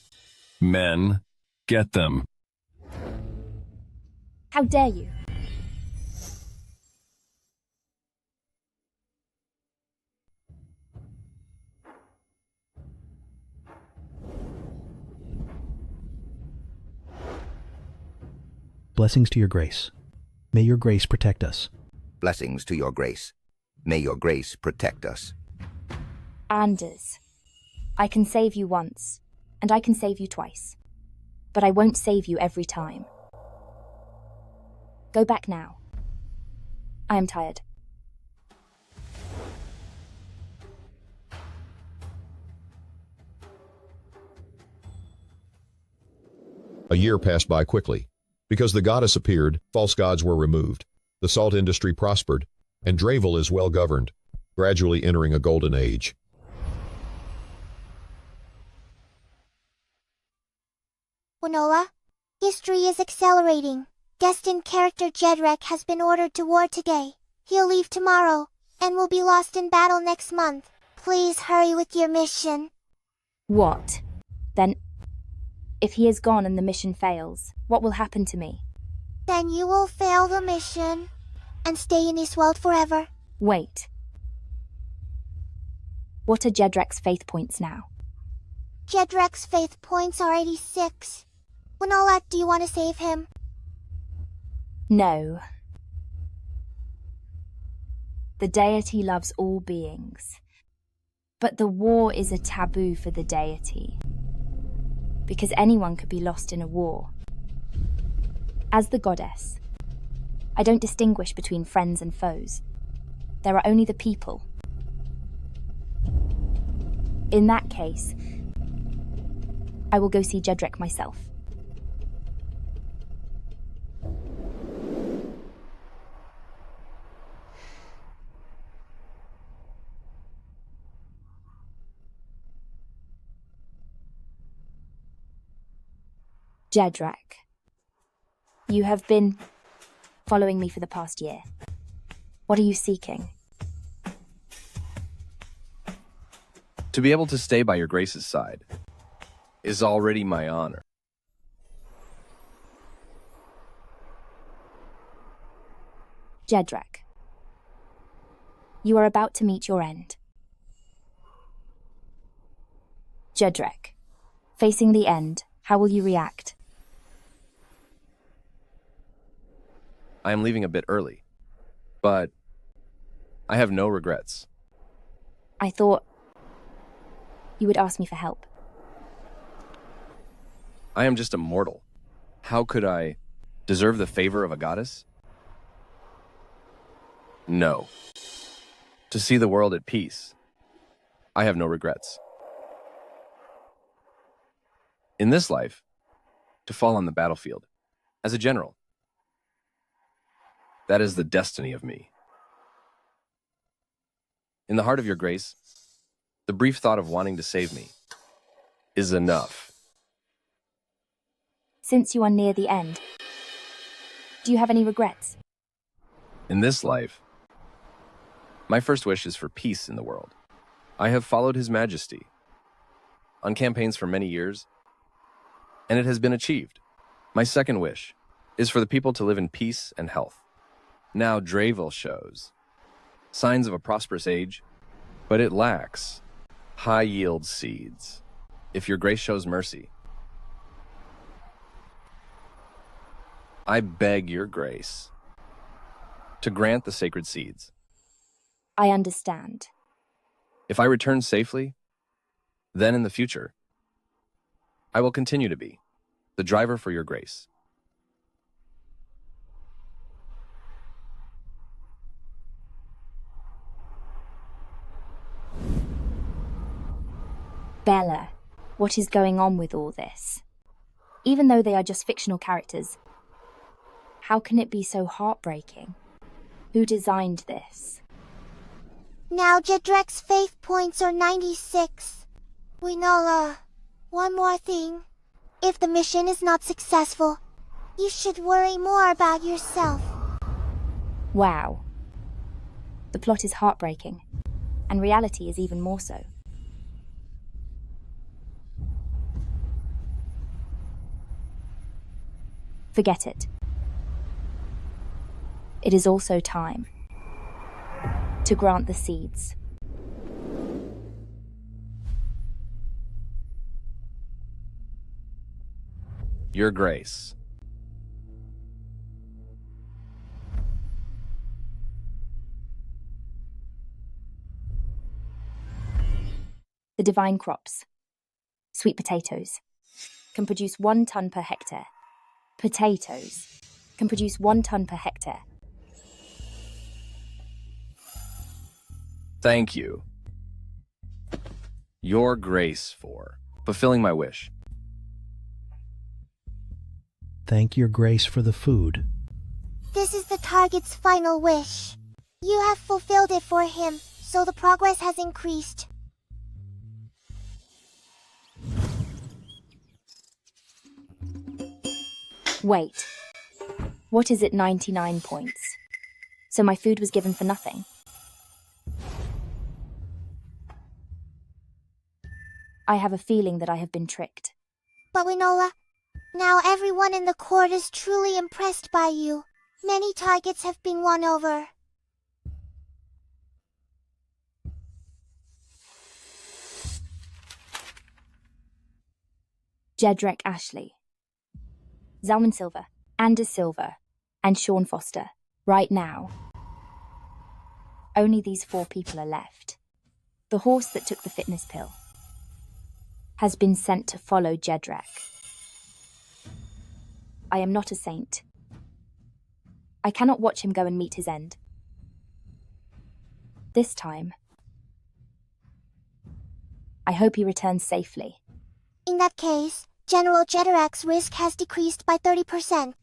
Men, get them. How dare you? Blessings to your grace. May your grace protect us. Blessings to your grace. May your grace protect us. Anders, I can save you once, and I can save you twice. But I won't save you every time. Go back now. I am tired. A year passed by quickly. Because the goddess appeared, false gods were removed. The salt industry prospered, and Dravel is well governed, gradually entering a golden age. Winola, history is accelerating. Destined character Jedrek has been ordered to war today. He'll leave tomorrow, and will be lost in battle next month. Please hurry with your mission. What? Then, if he is gone and the mission fails, what will happen to me? Then you will fail the mission, and stay in this world forever. Wait. What are Jedrek's faith points now? Jedrek's faith points are 86. Winola, do you want to save him? No. The deity loves all beings. But the war is a taboo for the deity. Because anyone could be lost in a war. As the goddess, I don't distinguish between friends and foes. There are only the people. In that case, I will go see Jedrek myself. Jedrek, you have been following me for the past year. What are you seeking? To be able to stay by your grace's side is already my honor. Jedrek, you are about to meet your end. Jedrek, facing the end, how will you react? I am leaving a bit early, but I have no regrets. I thought you would ask me for help. I am just a mortal. How could I deserve the favor of a goddess? No. To see the world at peace, I have no regrets. In this life, to fall on the battlefield, as a general. That is the destiny of me. In the heart of your grace, the brief thought of wanting to save me is enough. Since you are near the end, do you have any regrets? In this life, my first wish is for peace in the world. I have followed His Majesty on campaigns for many years, and it has been achieved. My second wish is for the people to live in peace and health. Now Dravel shows signs of a prosperous age, but it lacks high-yield seeds. If your grace shows mercy, I beg your grace to grant the sacred seeds. I understand. If I return safely, then in the future, I will continue to be the driver for your grace. Bella, what is going on with all this? Even though they are just fictional characters, how can it be so heartbreaking? Who designed this? Now Jedrek's faith points are 96. Winola, one more thing. If the mission is not successful, you should worry more about yourself. Wow. The plot is heartbreaking, and reality is even more so. Forget it. It is also time to grant the seeds. Your grace. divine crops, sweet potatoes, can produce 1 ton per hectare. Potatoes can produce 1 ton per hectare. Thank you, Your Grace, for fulfilling my wish. Thank your grace for the food. This is the target's final wish. You have fulfilled it for him, so the progress has increased. Wait. What is it 99 points? So my food was given for nothing? I have a feeling that I have been tricked. But Winola, now everyone in the court is truly impressed by you. Many targets have been won over. Jedrick Ashley, Zalman Silver, Anders Silver, and Sean Foster, right now. Only these 4 people are left. The horse that took the fitness pill has been sent to follow Jedrick. I am not a saint. I cannot watch him go and meet his end. This time, I hope he returns safely. In that case, General Jedrick's risk has decreased by 30%.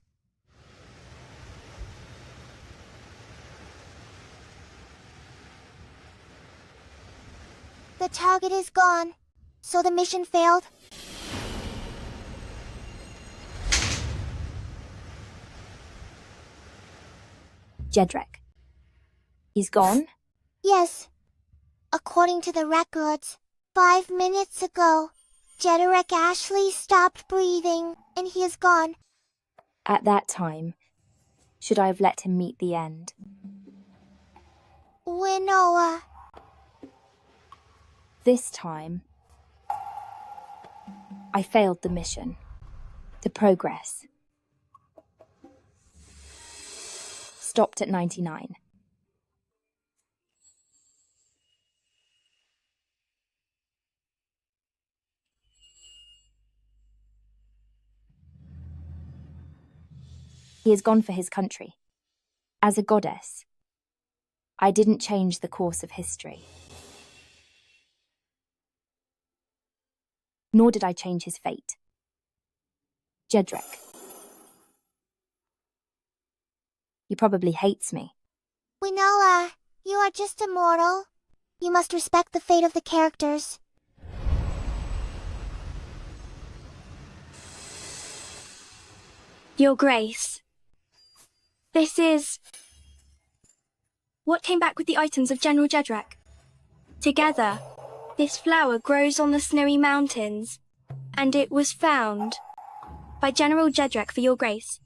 The target is gone, so the mission failed. Jedrick. He's gone? Yes. According to the records, 5 minutes ago, Jedrick Ashley stopped breathing, and he is gone. At that time, should I have let him meet the end? Winoa. This time, I failed the mission. The progress stopped at 99. He has gone for his country. As a goddess, I didn't change the course of history. Nor did I change his fate. Jedrick. He probably hates me. Winoa, you are just immortal. You must respect the fate of the characters. Your Grace. This is... what came back with the items of General Jedrick. Together, this flower grows on the snowy mountains, and it was found by General Jedrick for Your Grace.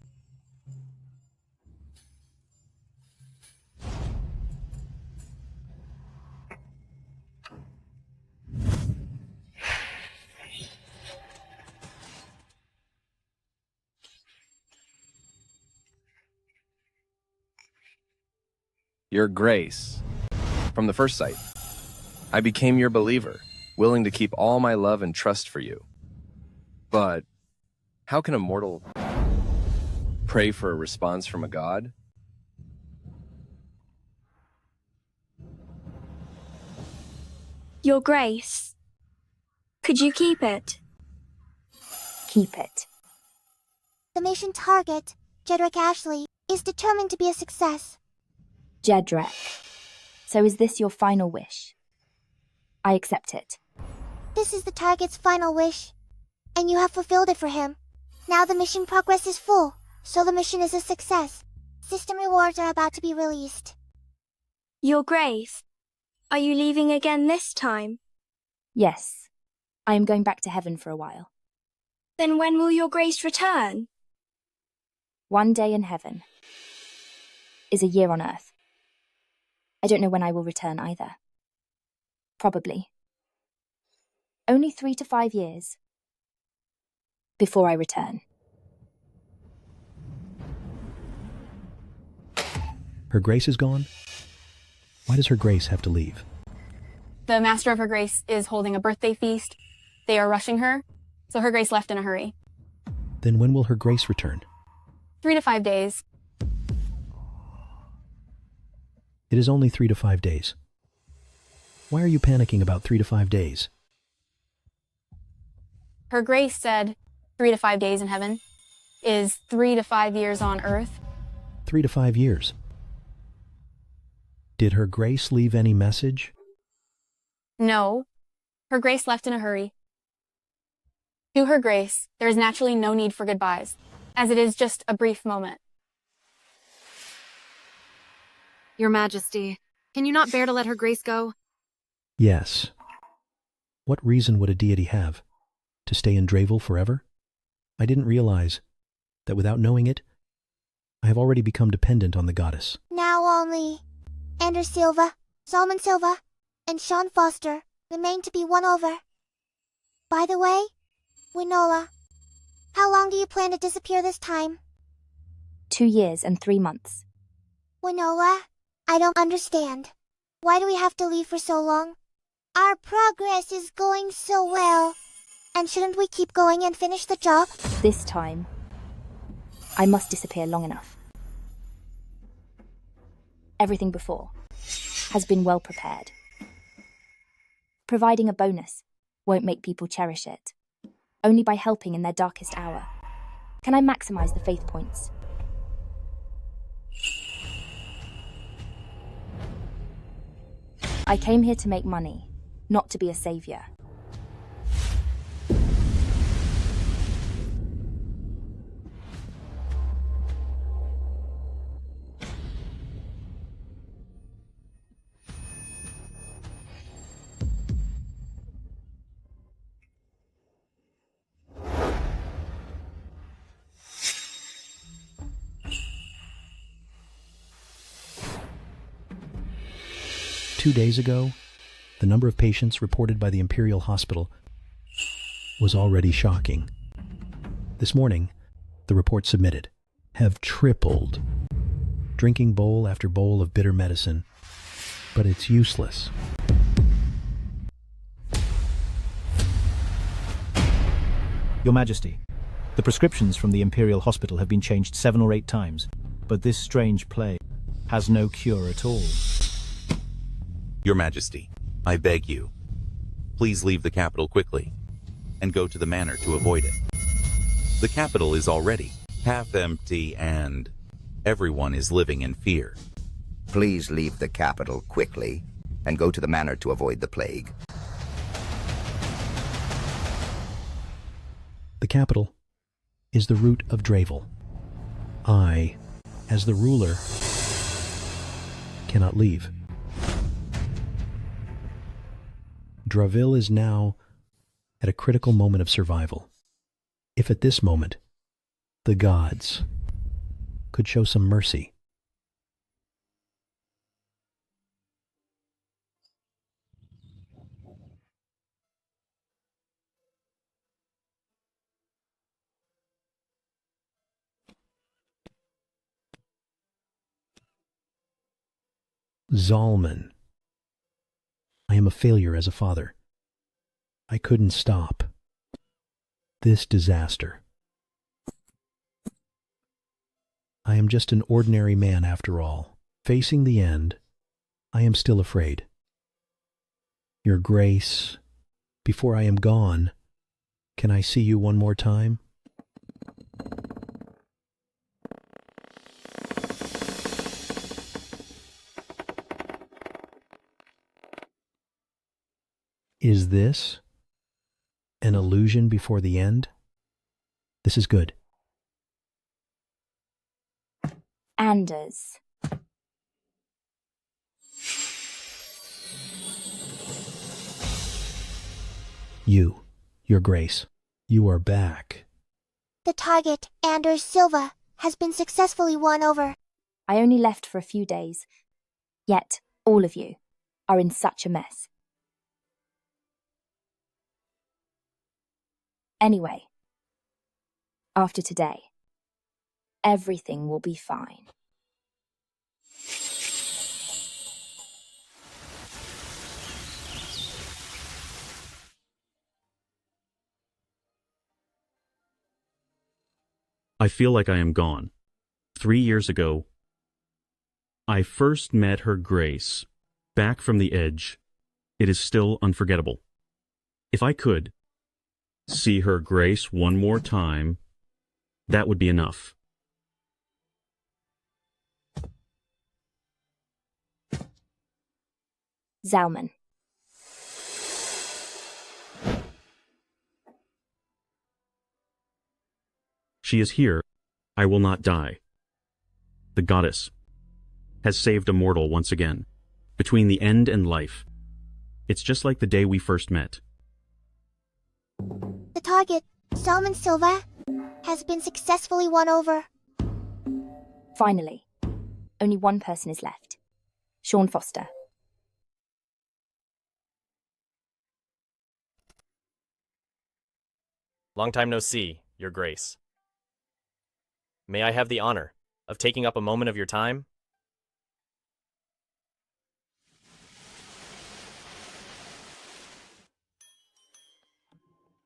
Your Grace. From the first sight, I became your believer, willing to keep all my love and trust for you. But how can a mortal pray for a response from a god? Your Grace. Could you keep it? Keep it. The mission target, Jedrick Ashley, is determined to be a success. Jedrick. So is this your final wish? I accept it. This is the target's final wish, and you have fulfilled it for him. Now the mission progress is full, so the mission is a success. System rewards are about to be released. Your Grace. Are you leaving again this time? Yes. I am going back to heaven for a while. Then when will Your Grace return? One day in heaven is a year on earth. I don't know when I will return either. Probably. Only 3 to 5 years before I return. Her Grace is gone? Why does Her Grace have to leave? The Master of Her Grace is holding a birthday feast. They are rushing her, so Her Grace left in a hurry. Then when will Her Grace return? 3 to 5 days. It is only 3 to 5 days. Why are you panicking about 3 to 5 days? Her Grace said 3 to 5 days in heaven is 3 to 5 years on earth. 3 to 5 years. Did Her Grace leave any message? No, Her Grace left in a hurry. To Her Grace, there is naturally no need for goodbyes, as it is just a brief moment. Your Majesty, can you not bear to let Her Grace go? Yes. What reason would a deity have? To stay in Dravel forever? I didn't realize that without knowing it, I have already become dependent on the goddess. Now only Anders Silva, Salmon Silva, and Sean Foster remain to be won over. By the way, Winola, how long do you plan to disappear this time? 2 years and 3 months. Winola, I don't understand. Why do we have to leave for so long? Our progress is going so well. And shouldn't we keep going and finish the job? This time, I must disappear long enough. Everything before has been well prepared. Providing a bonus won't make people cherish it. Only by helping in their darkest hour can I maximize the faith points. I came here to make money, not to be a savior. Two days ago, the number of patients reported by the Imperial Hospital was already shocking. This morning, the report submitted have tripled, drinking bowl after bowl of bitter medicine, but it's useless. Your Majesty, the prescriptions from the Imperial Hospital have been changed 7 or 8 times, but this strange plague has no cure at all. Your Majesty, I beg you, please leave the capital quickly and go to the manor to avoid it. The capital is already half empty and everyone is living in fear. Please leave the capital quickly and go to the manor to avoid the plague. The capital is the root of Dravel. I, as the ruler, cannot leave. Dravel is now at a critical moment of survival. If at this moment, the gods could show some mercy. Zalman. I am a failure as a father. I couldn't stop this disaster. I am just an ordinary man after all. Facing the end, I am still afraid. Your Grace, before I am gone, can I see you one more time? Is this an illusion before the end? This is good. Anders. You, Your Grace, you are back. The target, Anders Silva, has been successfully won over. I only left for a few days, yet all of you are in such a mess. Anyway, after today, everything will be fine. I feel like I am gone. 3 years ago, I first met Her Grace, back from the edge. It is still unforgettable. If I could see Her Grace one more time, that would be enough. Zalman. She is here. I will not die. The goddess has saved a mortal once again, between the end and life. It's just like the day we first met. The target, Salmon Silva, has been successfully won over. Finally, only one person is left. Sean Foster. Long time no see, Your Grace. May I have the honor of taking up a moment of your time?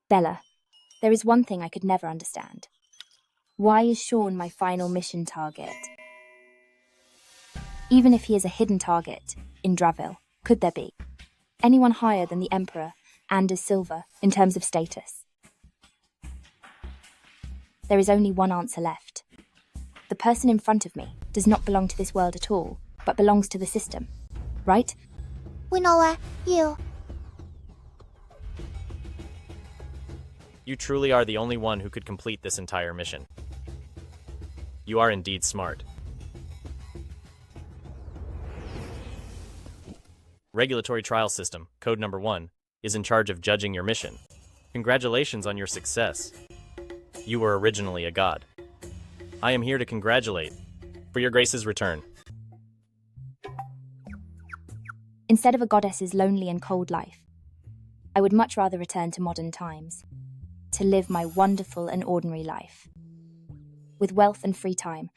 Bella, there is one thing I could never understand. Why is Sean my final mission target? Even if he is a hidden target in Draville, could there be anyone higher than the Emperor Anders Silva in terms of status? There is only one answer left. The person in front of me does not belong to this world at all, but belongs to the system, right? Winoa, you. You truly are the only one who could complete this entire mission. You are indeed smart. Regulatory Trial System, Code Number 1, is in charge of judging your mission. Congratulations on your success. You were originally a god. I am here to congratulate for Your Grace's return. Instead of a goddess's lonely and cold life, I would much rather return to modern times, to live my wonderful and ordinary life. With wealth and free time,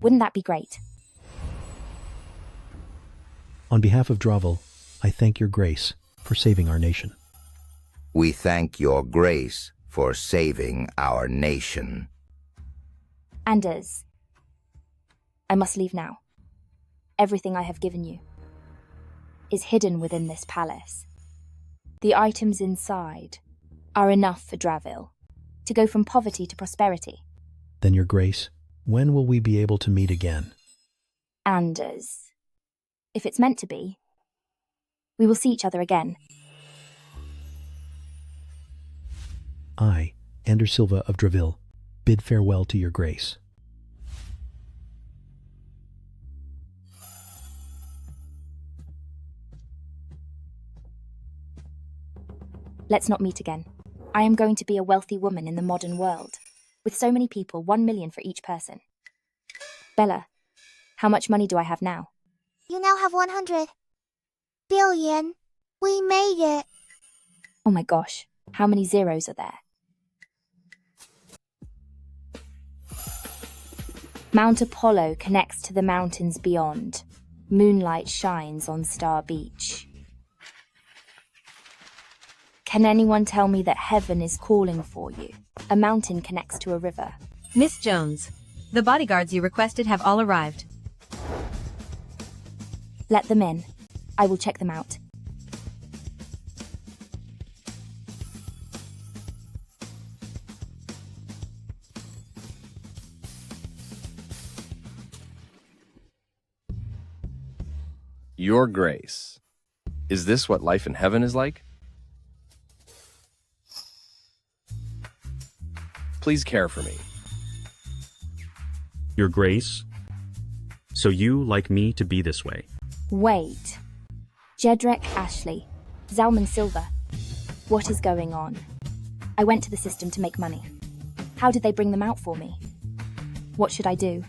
wouldn't that be great? On behalf of Draville, I thank Your Grace for saving our nation. We thank Your Grace for saving our nation. Anders, I must leave now. Everything I have given you is hidden within this palace. The items inside are enough for Draville to go from poverty to prosperity. Then, Your Grace, when will we be able to meet again? Anders, if it's meant to be, we will see each other again. I, Anders Silva of Draville, bid farewell to Your Grace. Let's not meet again. I am going to be a wealthy woman in the modern world, with so many people, 1 million for each person. Bella, how much money do I have now? You now have 100 billion. We made it. Oh my gosh, how many zeros are there? Mount Apollo connects to the mountains beyond. Moonlight shines on Star Beach. Can anyone tell me that heaven is calling for you? A mountain connects to a river. Miss Jones, the bodyguards you requested have all arrived. Let them in. I will check them out. Your Grace, is this what life in heaven is like? Please care for me. Your Grace, so you like me to be this way? Wait. Jedrek Ashley, Zalman Silva. What is going on? I went to the system to make money. How did they bring them out for me? What should I do?